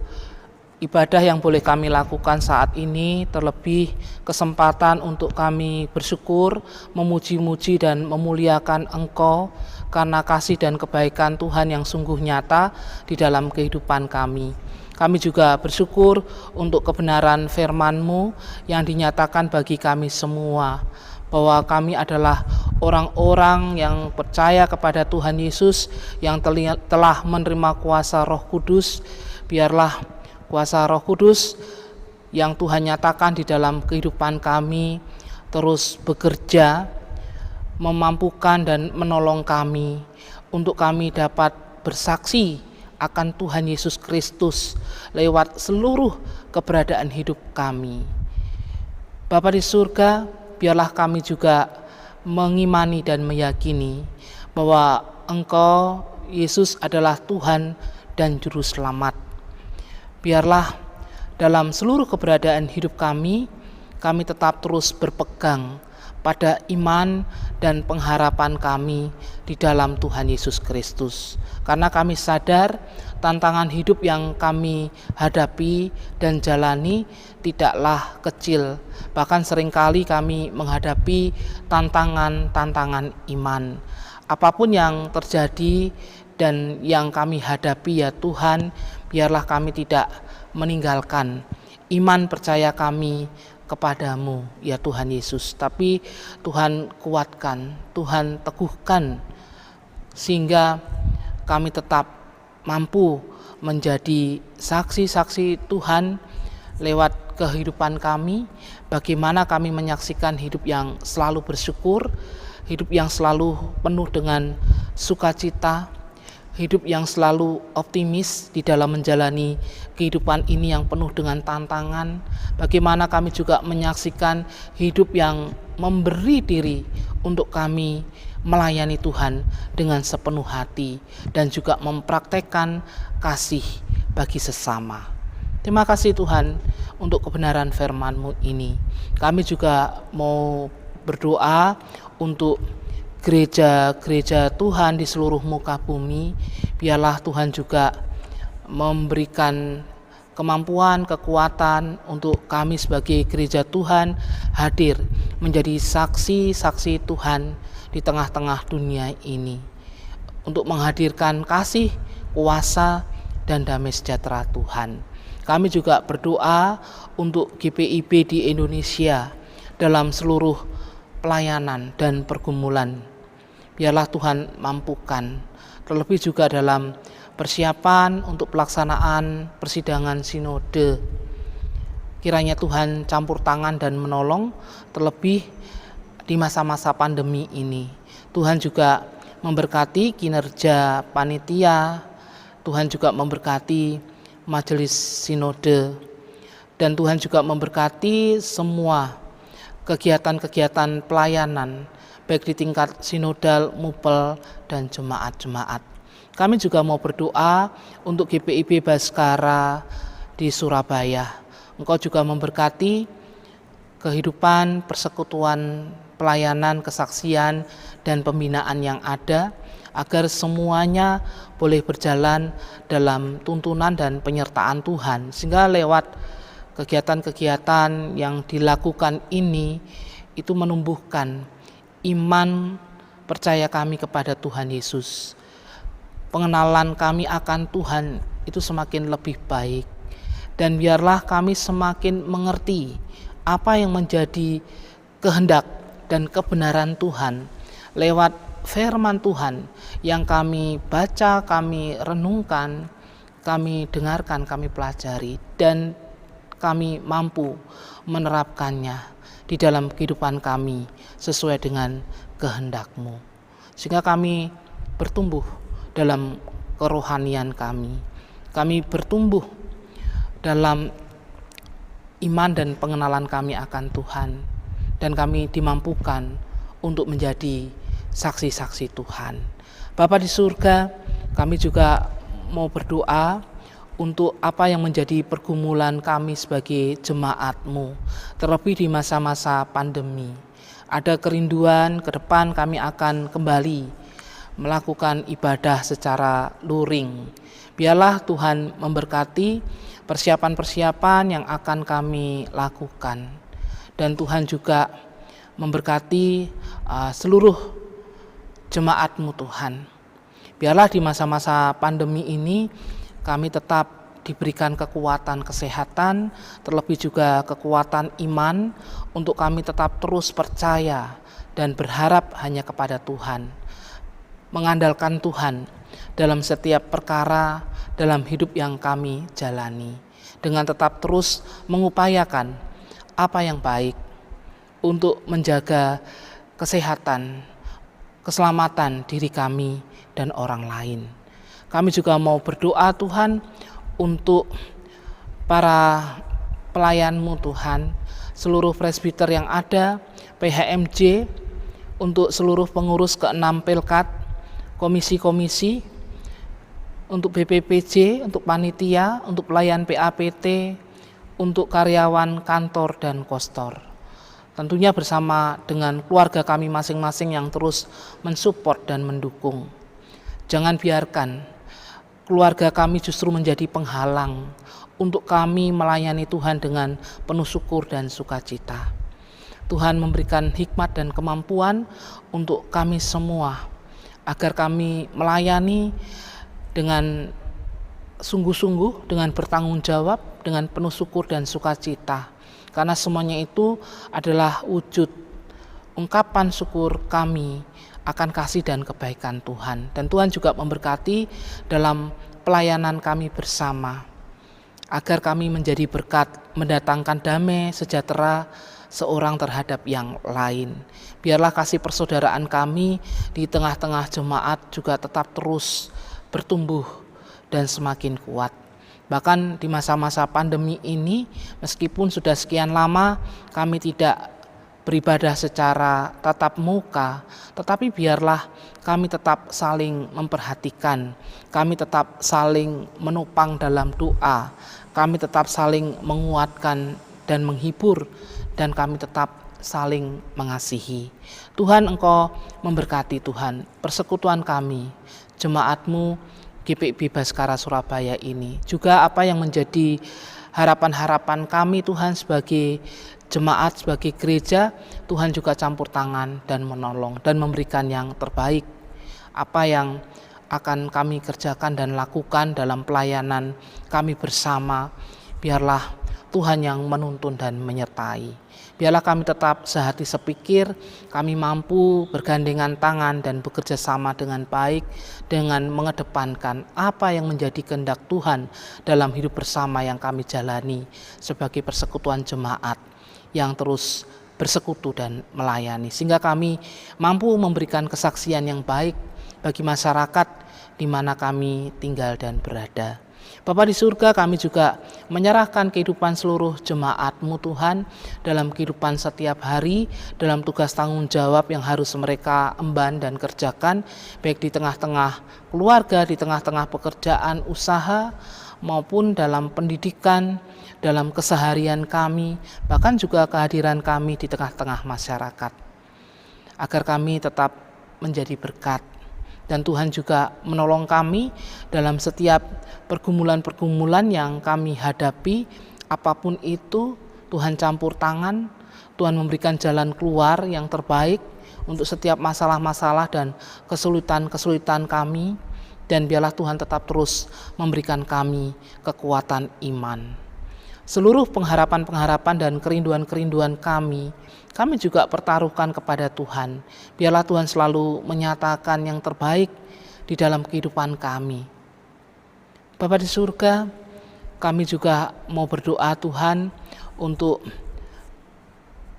ibadah yang boleh kami lakukan saat ini, terlebih kesempatan untuk kami bersyukur, memuji-muji dan memuliakan Engkau karena kasih dan kebaikan Tuhan yang sungguh nyata di dalam kehidupan kami. Kami juga bersyukur untuk kebenaran firman-Mu yang dinyatakan bagi kami semua, bahwa kami adalah orang-orang yang percaya kepada Tuhan Yesus yang telah menerima kuasa Roh Kudus. Biarlah kuasa Roh Kudus yang Tuhan nyatakan di dalam kehidupan kami terus bekerja, memampukan dan menolong kami untuk kami dapat bersaksi akan Tuhan Yesus Kristus lewat seluruh keberadaan hidup kami. Bapa di surga, biarlah kami juga mengimani dan meyakini bahwa Engkau Yesus adalah Tuhan dan Juru Selamat. Biarlah dalam seluruh keberadaan hidup kami tetap terus berpegang pada iman dan pengharapan kami di dalam Tuhan Yesus Kristus. Karena kami sadar tantangan hidup yang kami hadapi dan jalani tidaklah kecil. Bahkan seringkali kami menghadapi tantangan-tantangan iman. Apapun yang terjadi dan yang kami hadapi ya Tuhan, biarlah kami tidak meninggalkan iman percaya kami kepadamu ya Tuhan Yesus, tapi Tuhan kuatkan, Tuhan teguhkan, sehingga kami tetap mampu menjadi saksi-saksi Tuhan lewat kehidupan kami, bagaimana kami menyaksikan hidup yang selalu bersyukur, hidup yang selalu penuh dengan sukacita, hidup yang selalu optimis di dalam menjalani kehidupan ini yang penuh dengan tantangan. Bagaimana kami juga menyaksikan hidup yang memberi diri untuk kami melayani Tuhan dengan sepenuh hati dan juga mempraktekkan kasih bagi sesama. Terima kasih Tuhan untuk kebenaran firman-Mu ini. Kami juga mau berdoa untuk gereja-gereja Tuhan di seluruh muka bumi. Biarlah Tuhan juga memberikan kemampuan, kekuatan untuk kami sebagai gereja Tuhan hadir menjadi saksi-saksi Tuhan di tengah-tengah dunia ini. untuk menghadirkan kasih, kuasa, dan damai sejahtera Tuhan. Kami juga berdoa untuk GPIB di Indonesia dalam seluruh pelayanan dan pergumulan. Biarlah Tuhan mampukan, terlebih juga dalam persiapan untuk pelaksanaan persidangan sinode. Kiranya Tuhan campur tangan dan menolong, terlebih di masa-masa pandemi ini. Tuhan juga memberkati kinerja panitia, Tuhan juga memberkati majelis sinode, dan Tuhan juga memberkati semua kegiatan-kegiatan pelayanan, baik di tingkat sinodal, mupel, dan jemaat-jemaat. Kami juga mau berdoa untuk GPIB Baskara di Surabaya. Engkau juga memberkati kehidupan, persekutuan, pelayanan, kesaksian, dan pembinaan yang ada, agar semuanya boleh berjalan dalam tuntunan dan penyertaan Tuhan, sehingga lewat kegiatan-kegiatan yang dilakukan ini itu menumbuhkan iman percaya kami kepada Tuhan Yesus. Pengenalan kami akan Tuhan itu semakin lebih baik, dan biarlah kami semakin mengerti apa yang menjadi kehendak dan kebenaran Tuhan lewat firman Tuhan yang kami baca, kami renungkan, kami dengarkan, kami pelajari, dan kami mampu menerapkannya di dalam kehidupan kami sesuai dengan kehendak-Mu, sehingga kami bertumbuh dalam kerohanian kami bertumbuh dalam iman dan pengenalan kami akan Tuhan, dan kami dimampukan untuk menjadi saksi-saksi Tuhan. Bapa di surga, kami juga mau berdoa untuk apa yang menjadi pergumulan kami sebagai jemaat-Mu, terlebih di masa-masa pandemi. Ada kerinduan ke depan kami akan kembali melakukan ibadah secara luring. Biarlah Tuhan memberkati persiapan-persiapan yang akan kami lakukan, dan Tuhan juga memberkati seluruh jemaat-Mu Tuhan. Biarlah di masa-masa pandemi ini kami tetap diberikan kekuatan kesehatan, terlebih juga kekuatan iman untuk kami tetap terus percaya dan berharap hanya kepada Tuhan, mengandalkan Tuhan dalam setiap perkara dalam hidup yang kami jalani, dengan tetap terus mengupayakan apa yang baik untuk menjaga kesehatan, keselamatan diri kami dan orang lain. Kami juga mau berdoa Tuhan untuk para pelayan-Mu Tuhan, seluruh presbiter yang ada, PHMJ, untuk seluruh pengurus ke-6 Pelkat, komisi-komisi, untuk BPPJ, untuk panitia, untuk pelayan PAPT, untuk karyawan kantor dan kostor. Tentunya bersama dengan keluarga kami masing-masing yang terus mensupport dan mendukung. Jangan biarkan keluarga kami justru menjadi penghalang untuk kami melayani Tuhan dengan penuh syukur dan sukacita. Tuhan memberikan hikmat dan kemampuan untuk kami semua, agar kami melayani dengan sungguh-sungguh, dengan bertanggung jawab, dengan penuh syukur dan sukacita. Karena semuanya itu adalah wujud ungkapan syukur kami akan kasih dan kebaikan Tuhan. Dan Tuhan juga memberkati dalam pelayanan kami bersama, agar kami menjadi berkat, mendatangkan damai sejahtera seorang terhadap yang lain. Biarlah kasih persaudaraan kami di tengah-tengah jemaat juga tetap terus bertumbuh dan semakin kuat. Bahkan di masa-masa pandemi ini, meskipun sudah sekian lama kami tidak beribadah secara tatap muka, tetapi biarlah kami tetap saling memperhatikan, kami tetap saling menopang dalam doa, kami tetap saling menguatkan dan menghibur, dan kami tetap saling mengasihi. Tuhan, Engkau memberkati Tuhan persekutuan kami, jemaat-Mu GPIB Baskara Surabaya ini. Juga apa yang menjadi harapan-harapan kami Tuhan sebagai jemaat, sebagai gereja, Tuhan juga campur tangan dan menolong dan memberikan yang terbaik. Apa yang akan kami kerjakan dan lakukan dalam pelayanan kami bersama. Biarlah Tuhan yang menuntun dan menyertai. Biarlah kami tetap sehati sepikir, kami mampu bergandengan tangan dan bekerja sama dengan baik dengan mengedepankan apa yang menjadi kehendak Tuhan dalam hidup bersama yang kami jalani sebagai persekutuan jemaat yang terus bersekutu dan melayani. Sehingga kami mampu memberikan kesaksian yang baik bagi masyarakat di mana kami tinggal dan berada. Bapa di surga, kami juga menyerahkan kehidupan seluruh jemaat-Mu Tuhan dalam kehidupan setiap hari, dalam tugas tanggung jawab yang harus mereka emban dan kerjakan, baik di tengah-tengah keluarga, di tengah-tengah pekerjaan, usaha, maupun dalam pendidikan, dalam keseharian kami, bahkan juga kehadiran kami di tengah-tengah masyarakat. Agar kami tetap menjadi berkat. Dan Tuhan juga menolong kami dalam setiap pergumulan-pergumulan yang kami hadapi. Apapun itu, Tuhan campur tangan, Tuhan memberikan jalan keluar yang terbaik untuk setiap masalah-masalah dan kesulitan-kesulitan kami. Dan biarlah Tuhan tetap terus memberikan kami kekuatan iman. Seluruh pengharapan-pengharapan dan kerinduan-kerinduan kami juga pertaruhkan kepada Tuhan. Biarlah Tuhan selalu menyatakan yang terbaik di dalam kehidupan kami. Bapa di surga, kami juga mau berdoa Tuhan untuk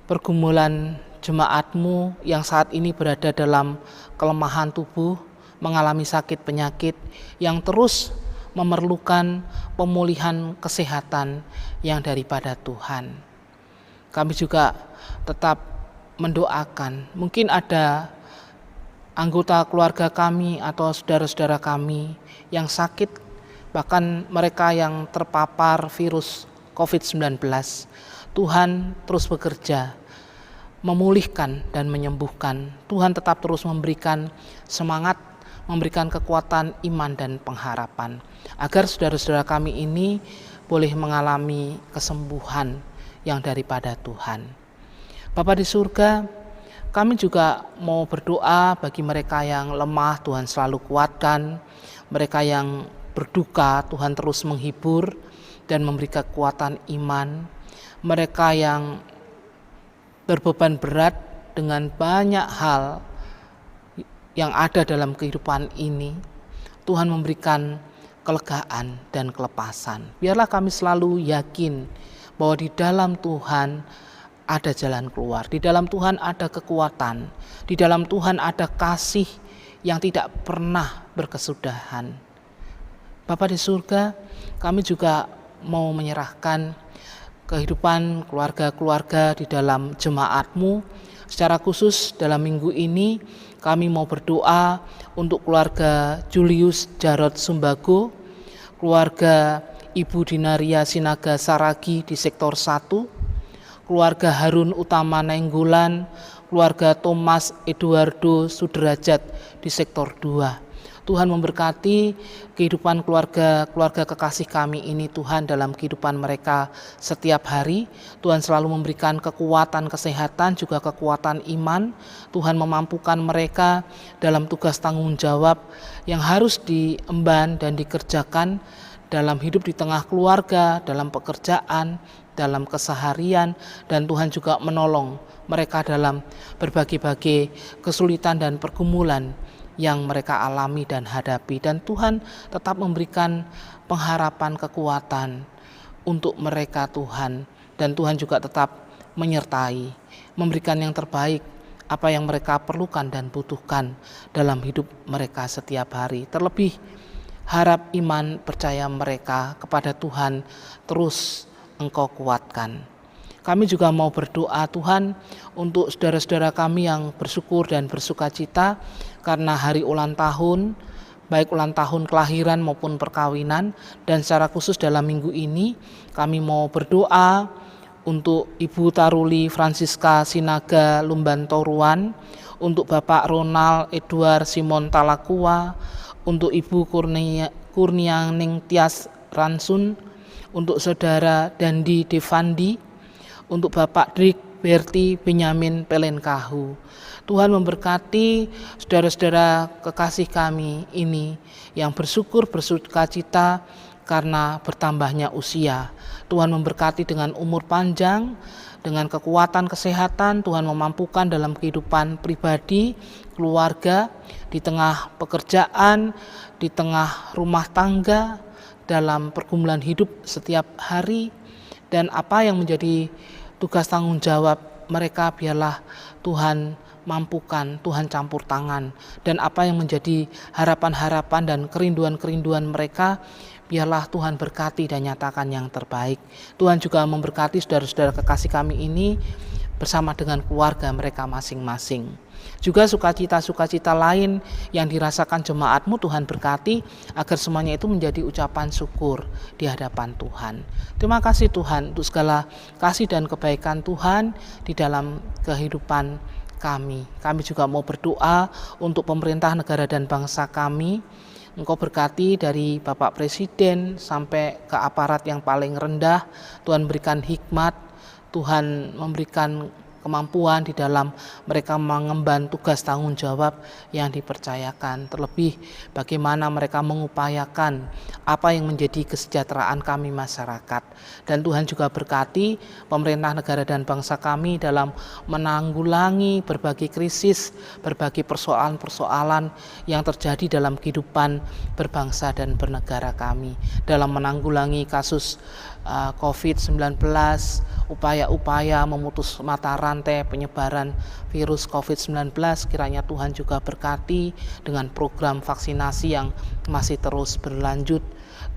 pergumulan jemaat-Mu yang saat ini berada dalam kelemahan tubuh, mengalami sakit penyakit yang terus memerlukan pemulihan kesehatan yang daripada Tuhan. Kami juga tetap mendoakan, mungkin ada anggota keluarga kami atau saudara-saudara kami yang sakit, bahkan mereka yang terpapar virus COVID-19. Tuhan terus bekerja, memulihkan dan menyembuhkan. Tuhan tetap terus memberikan semangat, memberikan kekuatan iman dan pengharapan, agar saudara-saudara kami ini boleh mengalami kesembuhan yang daripada Tuhan. Bapa di surga, kami juga mau berdoa bagi mereka yang lemah, Tuhan selalu kuatkan. Mereka yang berduka, Tuhan terus menghibur dan memberi kekuatan iman. Mereka yang berbeban berat dengan banyak hal yang ada dalam kehidupan ini, Tuhan memberikan kelegaan dan kelepasan. Biarlah kami selalu yakin bahwa di dalam Tuhan ada jalan keluar, di dalam Tuhan ada kekuatan, di dalam Tuhan ada kasih yang tidak pernah berkesudahan. Bapa di surga, kami juga mau menyerahkan kehidupan keluarga-keluarga di dalam jemaat-Mu. Secara khusus dalam minggu ini kami mau berdoa untuk keluarga Julius Jarod Sumbago, keluarga Ibu Dinaria Sinaga Saragi di sektor 1, keluarga Harun Utama Nainggolan, keluarga Thomas Eduardo Sudrajat di sektor 2. Tuhan memberkati kehidupan keluarga kekasih kami ini Tuhan dalam kehidupan mereka setiap hari. Tuhan selalu memberikan kekuatan kesehatan juga kekuatan iman. Tuhan memampukan mereka dalam tugas tanggung jawab yang harus diemban dan dikerjakan dalam hidup di tengah keluarga, dalam pekerjaan, dalam keseharian, dan Tuhan juga menolong mereka dalam berbagai-bagai kesulitan dan pergumulan yang mereka alami dan hadapi. Dan Tuhan tetap memberikan pengharapan kekuatan untuk mereka Tuhan. Dan Tuhan juga tetap menyertai, memberikan yang terbaik apa yang mereka perlukan dan butuhkan dalam hidup mereka setiap hari. Terlebih harap iman percaya mereka kepada Tuhan terus Engkau kuatkan. Kami juga mau berdoa Tuhan untuk saudara-saudara kami yang bersyukur dan bersukacita karena hari ulang tahun, baik ulang tahun kelahiran maupun perkawinan. Dan secara khusus dalam minggu ini kami mau berdoa untuk Ibu Taruli Francisca Sinaga Lumban Toruan, untuk Bapak Ronald Edward Simon Talakua, untuk Ibu Kurnianing Tias Ransun, untuk Saudara Dandi Devandi, untuk Bapak Drik Berti Benyamin Pelenkahu. Tuhan memberkati saudara-saudara kekasih kami ini yang bersukacita karena bertambahnya usia. Tuhan memberkati dengan umur panjang, dengan kekuatan kesehatan. Tuhan memampukan dalam kehidupan pribadi, keluarga, di tengah pekerjaan, di tengah rumah tangga, dalam pergumulan hidup setiap hari. Dan apa yang menjadi tugas tanggung jawab mereka, biarlah Tuhan mampukan, Tuhan campur tangan. Dan apa yang menjadi harapan-harapan dan kerinduan-kerinduan mereka, biarlah Tuhan berkati dan nyatakan yang terbaik. Tuhan juga memberkati saudara-saudara kekasih kami ini bersama dengan keluarga mereka masing-masing. Juga sukacita-sukacita lain yang dirasakan jemaatmu, Tuhan berkati agar semuanya itu menjadi ucapan syukur di hadapan Tuhan. Terima kasih Tuhan untuk segala kasih dan kebaikan Tuhan di dalam kehidupan kami. Kami juga mau berdoa untuk pemerintah negara dan bangsa kami. Engkau berkati dari Bapak Presiden sampai ke aparat yang paling rendah. Tuhan berikan hikmat, Tuhan memberikan kemampuan di dalam mereka mengemban tugas tanggung jawab yang dipercayakan. Terlebih bagaimana mereka mengupayakan apa yang menjadi kesejahteraan kami masyarakat. Dan Tuhan juga berkati pemerintah negara dan bangsa kami dalam menanggulangi berbagai krisis, berbagai persoalan-persoalan yang terjadi dalam kehidupan berbangsa dan bernegara kami. Dalam menanggulangi kasus COVID-19, upaya-upaya memutus mata rantai penyebaran virus COVID-19, kiranya Tuhan juga berkati dengan program vaksinasi yang masih terus berlanjut.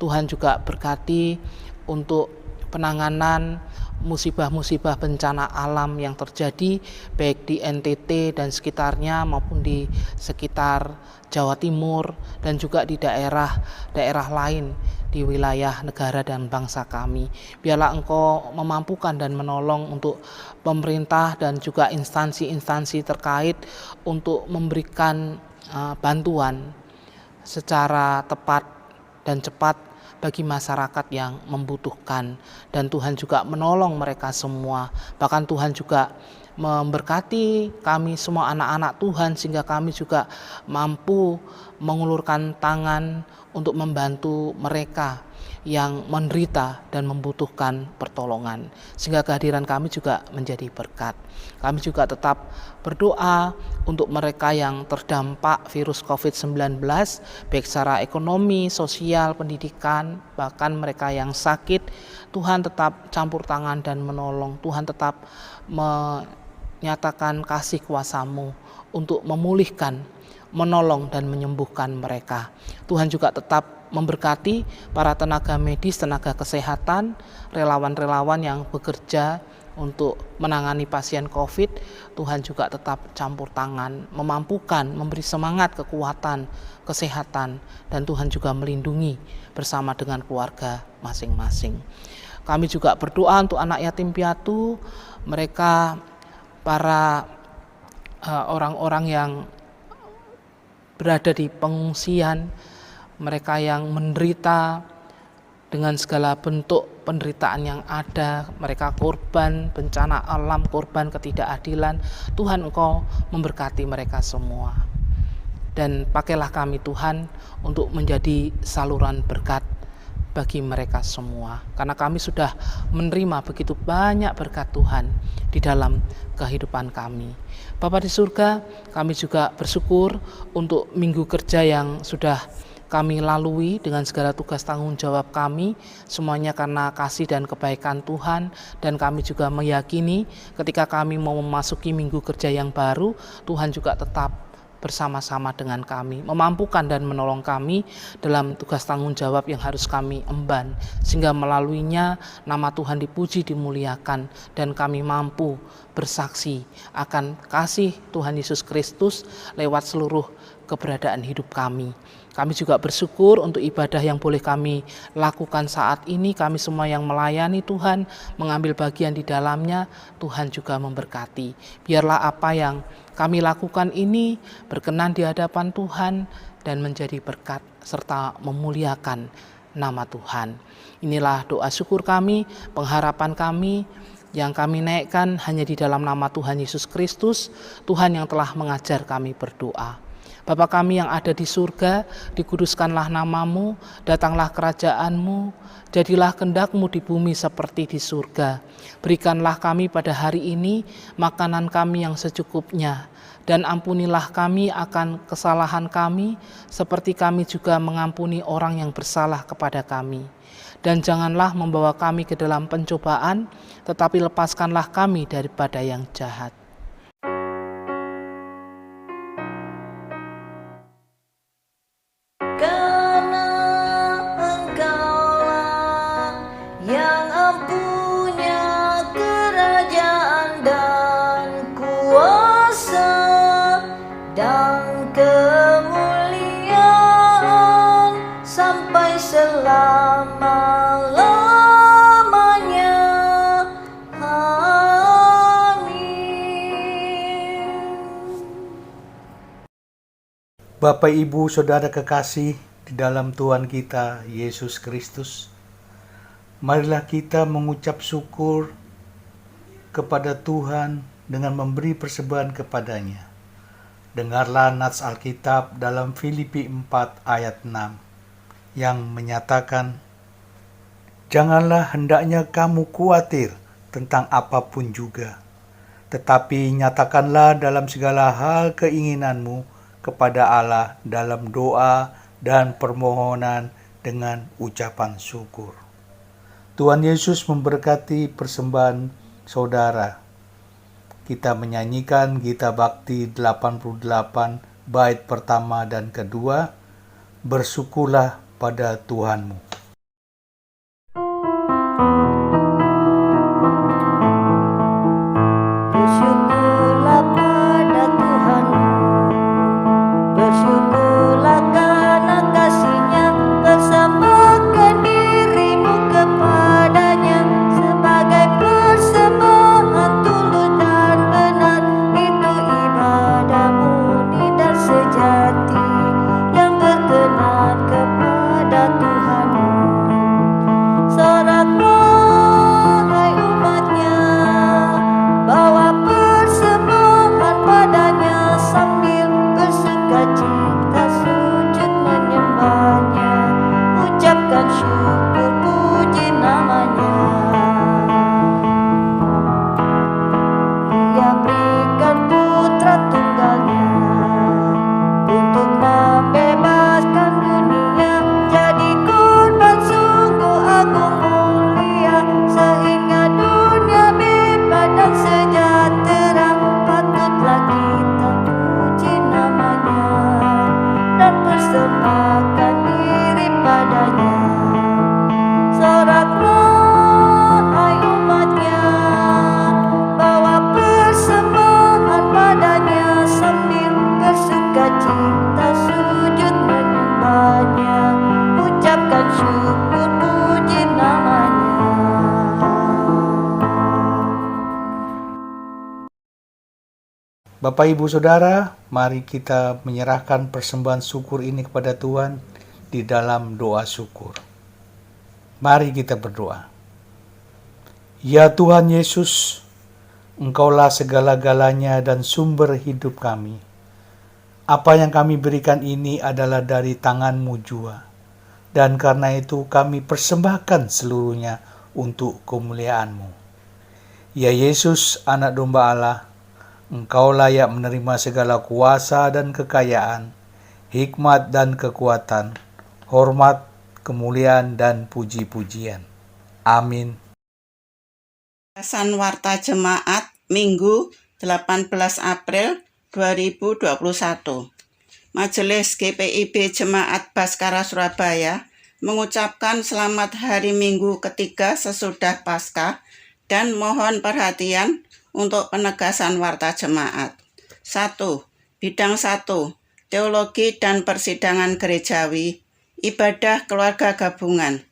Tuhan juga berkati untuk penanganan musibah-musibah bencana alam yang terjadi baik di NTT dan sekitarnya maupun di sekitar Jawa Timur dan juga di daerah lain di wilayah negara dan bangsa kami. Biarlah Engkau memampukan dan menolong untuk pemerintah dan juga instansi-instansi terkait untuk memberikan bantuan secara tepat dan cepat bagi masyarakat yang membutuhkan. Dan Tuhan juga menolong mereka semua. Bahkan Tuhan juga memberkati kami semua anak-anak Tuhan sehingga kami juga mampu mengulurkan tangan untuk membantu mereka yang menderita dan membutuhkan pertolongan, sehingga kehadiran kami juga menjadi berkat. Kami juga tetap berdoa untuk mereka yang terdampak virus COVID-19, baik secara ekonomi, sosial, pendidikan, bahkan mereka yang sakit. Tuhan tetap campur tangan dan menolong. Tuhan tetap menyatakan kasih kuasa-Mu untuk memulihkan, menolong dan menyembuhkan mereka. Tuhan juga tetap memberkati para tenaga medis, tenaga kesehatan, relawan-relawan yang bekerja untuk menangani pasien COVID. Tuhan juga tetap campur tangan, memampukan, memberi semangat, kekuatan, kesehatan, dan Tuhan juga melindungi bersama dengan keluarga masing-masing. Kami juga berdoa untuk anak yatim piatu, mereka para orang-orang yang berada di pengungsian, mereka yang menderita dengan segala bentuk penderitaan yang ada, mereka korban bencana alam, korban ketidakadilan. Tuhan Engkau memberkati mereka semua. Dan pakailah kami Tuhan untuk menjadi saluran berkat bagi mereka semua. Karena kami sudah menerima begitu banyak berkat Tuhan di dalam kehidupan kami. Bapa di surga, kami juga bersyukur untuk minggu kerja yang sudah kami lalui dengan segala tugas tanggung jawab kami, semuanya karena kasih dan kebaikan Tuhan. Dan kami juga meyakini ketika kami mau memasuki minggu kerja yang baru, Tuhan juga tetap bersama-sama dengan kami, memampukan dan menolong kami dalam tugas tanggung jawab yang harus kami emban, sehingga melaluinya nama Tuhan dipuji, dimuliakan, dan kami mampu bersaksi akan kasih Tuhan Yesus Kristus lewat seluruh keberadaan hidup kami. Kami juga bersyukur untuk ibadah yang boleh kami lakukan saat ini. Kami semua yang melayani Tuhan, mengambil bagian di dalamnya, Tuhan juga memberkati. Biarlah apa yang kami lakukan ini berkenan di hadapan Tuhan dan menjadi berkat serta memuliakan nama Tuhan. Inilah doa syukur kami, pengharapan kami. Yang kami naikkan hanya di dalam nama Tuhan Yesus Kristus, Tuhan yang telah mengajar kami berdoa. Bapa kami yang ada di surga, dikuduskanlah namamu, datanglah kerajaan-Mu, jadilah kehendak-Mu di bumi seperti di surga. Berikanlah kami pada hari ini makanan kami yang secukupnya, dan ampunilah kami akan kesalahan kami, seperti kami juga mengampuni orang yang bersalah kepada kami. Dan janganlah membawa kami ke dalam pencobaan, tetapi lepaskanlah kami daripada yang jahat. Karena Engkaulah yang empunya kerajaan dan kuasa dan kemuliaan sampai selama-lamanya. Bapak, Ibu, Saudara kekasih di dalam Tuhan kita Yesus Kristus, marilah kita mengucap syukur kepada Tuhan dengan memberi persembahan kepadanya. Dengarlah nats Alkitab dalam Filipi 4 ayat 6 yang menyatakan, "Janganlah hendaknya kamu khawatir tentang apapun juga, tetapi nyatakanlah dalam segala hal keinginanmu kepada Allah dalam doa dan permohonan dengan ucapan syukur." Tuhan Yesus memberkati persembahan saudara. Kita menyanyikan Gita Bakti 88 bait pertama dan kedua, "Bersyukurlah pada Tuhanmu." Bersyukurlah pada Tuhanmu, bersyukurlah karena kasih-Nya, persembahkan dirimu kepadanya sebagai persembahan tulus dan benar. Itu ibadah murni dan sejati yang berkenan kepada Tuhanmu. Soraklah hai umat-Nya, bawa persembahan padanya sambil bersukacita sujud menyembahnya, ucapkan syukur puji namanya. Ia berikan putra tunggalnya untuk membebaskan dunia, jadi korban sungguh agung mulia, sehingga dunia bebas dan sejahtera. Patutlah kita puji namanya dan persembahkan diri padanya. Soraklah hai umat-Nya, bawa persembahan padanya sambil bersukacita sujud menyembahnya, ucapkan syukur puji namanya. Bapak, Ibu, Saudara, mari kita menyerahkan persembahan syukur ini kepada Tuhan di dalam doa syukur. Mari kita berdoa. Ya Tuhan Yesus, Engkaulah segala-galanya dan sumber hidup kami. Apa yang kami berikan ini adalah dari tangan-Mu jua, dan karena itu kami persembahkan seluruhnya untuk kemuliaan-Mu. Ya Yesus, Anak Domba Allah, Engkau layak menerima segala kuasa dan kekayaan, hikmat dan kekuatan, hormat, kemuliaan dan puji-pujian. Amin. Pembahasan Warta Jemaat Minggu 18 April 2021. Majelis GPIB Jemaat Baskara Surabaya mengucapkan selamat hari Minggu ketiga sesudah Paskah dan mohon perhatian untuk penegasan Warta Jemaat. 1. Bidang 1. Teologi dan Persidangan Gerejawi. Ibadah Keluarga Gabungan.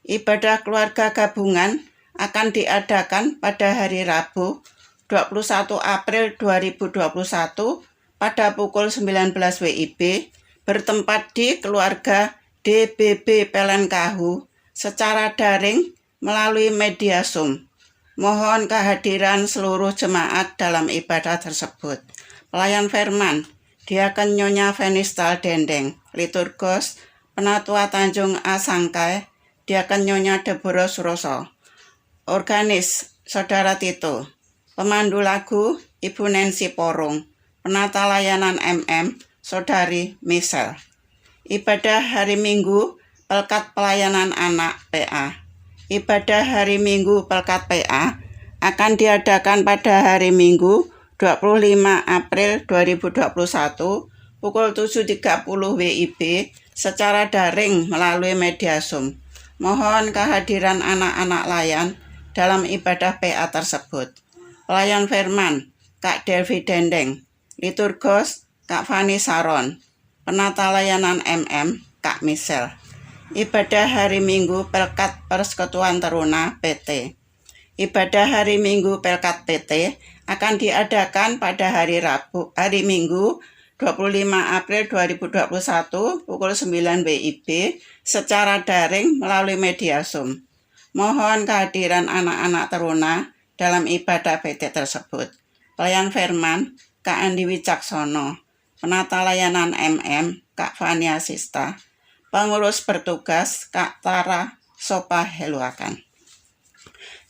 Ibadah Keluarga Gabungan akan diadakan pada hari Rabu 21 April 2021 pada pukul 19 WIB bertempat di keluarga DBB Pelenkahu secara daring melalui media Zoom. Mohon kehadiran seluruh jemaat dalam ibadah tersebut. Pelayan firman, Diaken Nyonya Venistal Dendeng, Liturgos, Penatua Tanjung Asangkai, Diaken Nyonya Deborah Suroso, Organis Saudara Tito, Pemandu lagu Ibu Nancy Porung, Penata layanan Saudari Michelle. Ibadah hari Minggu Pelkat Pelayanan Anak PA. Ibadah hari Minggu Pelkat PA akan diadakan pada hari Minggu 25 April 2021 pukul 7.30 WIB secara daring melalui media Zoom. Mohon kehadiran anak-anak layan dalam ibadah PA tersebut. Pelayan firman, Kak Delvi Dendeng. Liturgos, Kak Fani Saron. Penata layanan Kak Michelle. Ibadah hari Minggu Pelkat Persekutuan Teruna PT. Ibadah hari Minggu Pelkat PT akan diadakan pada hari Minggu 25 April 2021 pukul 9 WIB secara daring melalui media Zoom. Mohon kehadiran anak-anak teruna dalam ibadah PT tersebut. Pelayan firman, Kak Andi Wicaksono. Penata layanan Kak Fania Sista. Pengurus bertugas Kak Tara Sopa Heluakan.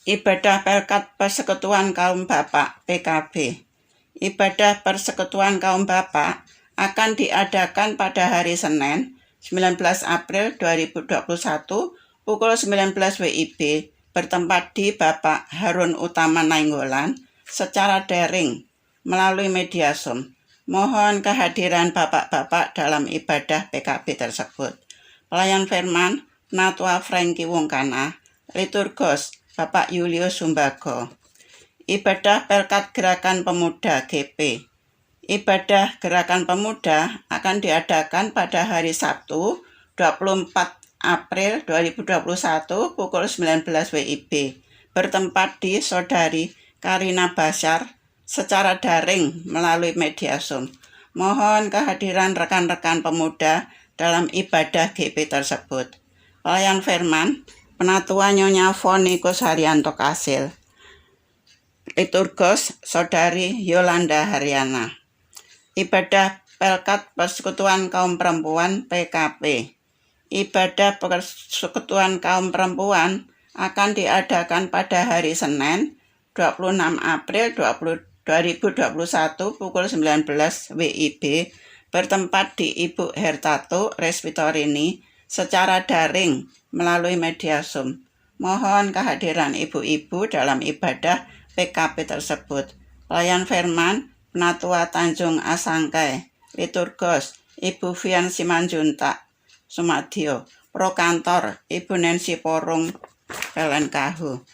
Ibadah Pelkat Persekutuan Kaum Bapak PKB. Ibadah Persekutuan Kaum Bapak akan diadakan pada hari Senin 19 April 2021 pukul 19 WIB bertempat di Bapak Harun Utama Nainggolan secara daring melalui media Zoom. Mohon kehadiran bapak-bapak dalam ibadah PKB tersebut. Pelayan firman, Penatua Franky Wongkana, Liturgos, Bapak Julius Sumbago. Ibadah Pelkat Gerakan Pemuda GP. Ibadah Gerakan Pemuda akan diadakan pada hari Sabtu 24 April 2021 pukul 19 WIB bertempat di Saudari Karina Basyar secara daring melalui media Zoom. Mohon kehadiran rekan-rekan pemuda dalam ibadah GP tersebut. Pelayan firman, Penatua Nyonya Foni Kusharyanto Kasil. Liturgos, Saudari Yolanda Haryana. Ibadah Pelkat Persekutuan Kaum Perempuan PKP. Ibadah Persekutuan Kaum Perempuan akan diadakan pada hari Senin 26 April 2021 pukul 19 WIB bertempat di Ibu Hertato Resvitorini secara daring melalui media Zoom. Mohon kehadiran ibu-ibu dalam ibadah PKP tersebut. Pelayan firman, Penatua Tanjung Asangkai. Liturgos, Ibu Vian Simanjuntak Sumadio. Prokantor, Ibu Nancy Porung Pelenkahu.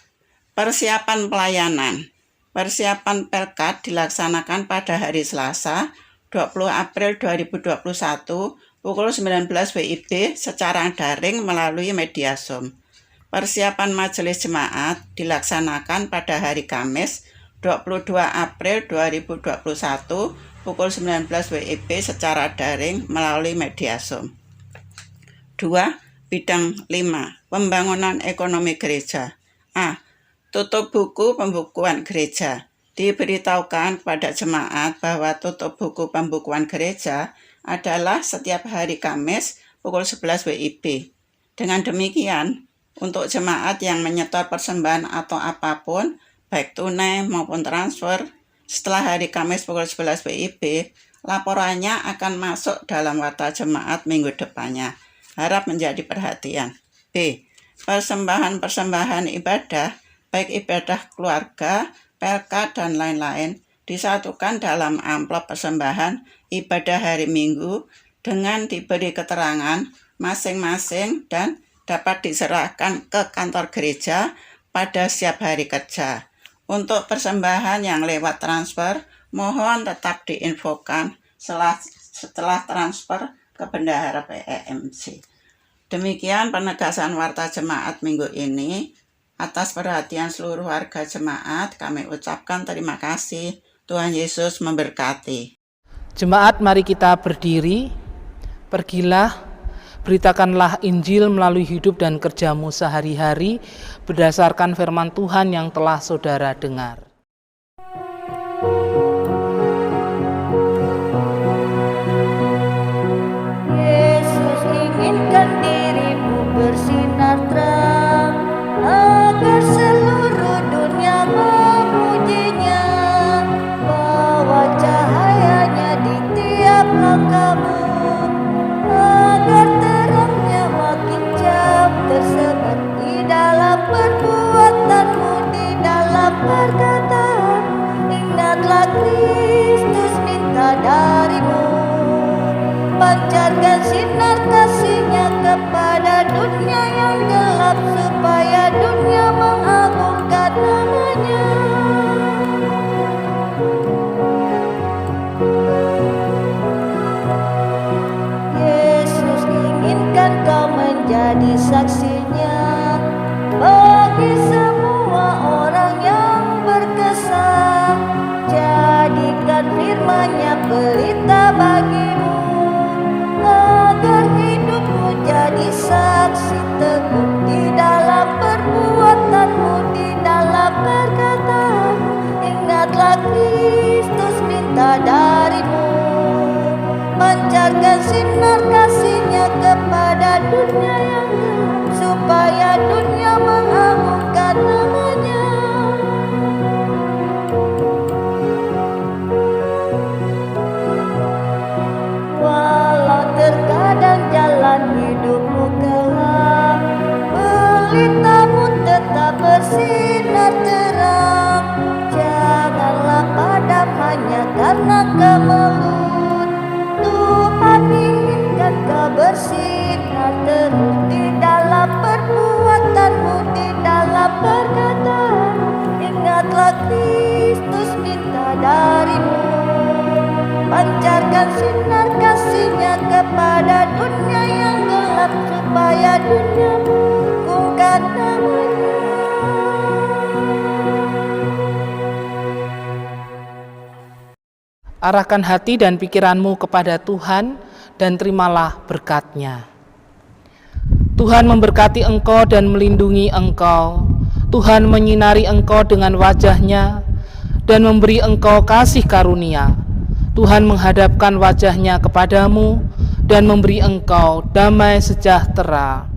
Persiapan pelayanan. Persiapan Pelkat dilaksanakan pada hari Selasa 20 April 2021 pukul 19 WIB secara daring melalui media Zoom. Persiapan majelis jemaat dilaksanakan pada hari Kamis 22 April 2021 pukul 19 WIB secara daring melalui media Zoom. 2. Bidang 5. Pembangunan ekonomi gereja. A. Tutup buku pembukuan gereja. Diberitahukan kepada jemaat bahwa tutup buku pembukuan gereja adalah setiap hari Kamis pukul 11 WIB. Dengan demikian, untuk jemaat yang menyetor persembahan atau apapun, baik tunai maupun transfer, setelah hari Kamis pukul 11 WIB, laporannya akan masuk dalam warta jemaat minggu depannya. Harap menjadi perhatian. B. Persembahan-persembahan ibadah, baik ibadah keluarga, Pelkat, dan lain-lain, disatukan dalam amplop persembahan ibadah hari Minggu dengan diberi keterangan masing-masing dan dapat diserahkan ke kantor gereja pada setiap hari kerja. Untuk persembahan yang lewat transfer, mohon tetap diinfokan setelah transfer ke bendahara PEMC. Demikian penegasan warta jemaat minggu ini. Atas perhatian seluruh warga jemaat, kami ucapkan terima kasih. Tuhan Yesus memberkati. Jemaat, mari kita berdiri. Pergilah Beritakanlah Injil melalui hidup dan kerja-Mu sehari-hari berdasarkan firman Tuhan yang telah saudara dengar. Yesus inginkan dirimu bersinar terang, agar seluruh dunia memujinya. Bawa cahayanya di tiap langkahmu, agar terangnya makin jauh tersebar di dalam perbuatanmu, di dalam perkataan. Ingatlah Kristus minta darimu, pancarkan sinar kasih-Nya kepada dunia yang gelap, supaya dunia mengagungkan nama-Nya. Yesus inginkan kau menjadi saksi-Nya bagi semua orang yang berkesah. Jadikan firman-Nya pelita bagimu, agar hidupmu jadi saksi teguh di dalam perbuatanmu, di dalam perkataan. Ingatlah Kristus minta darimu, pancarkan sinar kasih-Nya kepada dunia yang gelap, supaya dunia mengagungkan nama-Nya. Walau terkadang jalan hidupmu gelap, pelitamu tetap bersinar terang. Janganlah padam hanya karena kemelut. Tuhan inginkan kau bersinar terus di dalam perbuatanmu, di dalam perkataan. Ingatlah Kristus minta darimu, pancarkan sinar kasih-Nya kepada dunia yang gelap, supaya dunia mengagungkan nama-Nya. Arahkan hati dan pikiranmu kepada Tuhan dan terimalah berkat-Nya. Tuhan memberkati engkau dan melindungi engkau. Tuhan menyinari engkau dengan wajah-Nya dan memberi engkau kasih karunia. Tuhan menghadapkan wajah-Nya kepadamu dan memberi engkau damai sejahtera.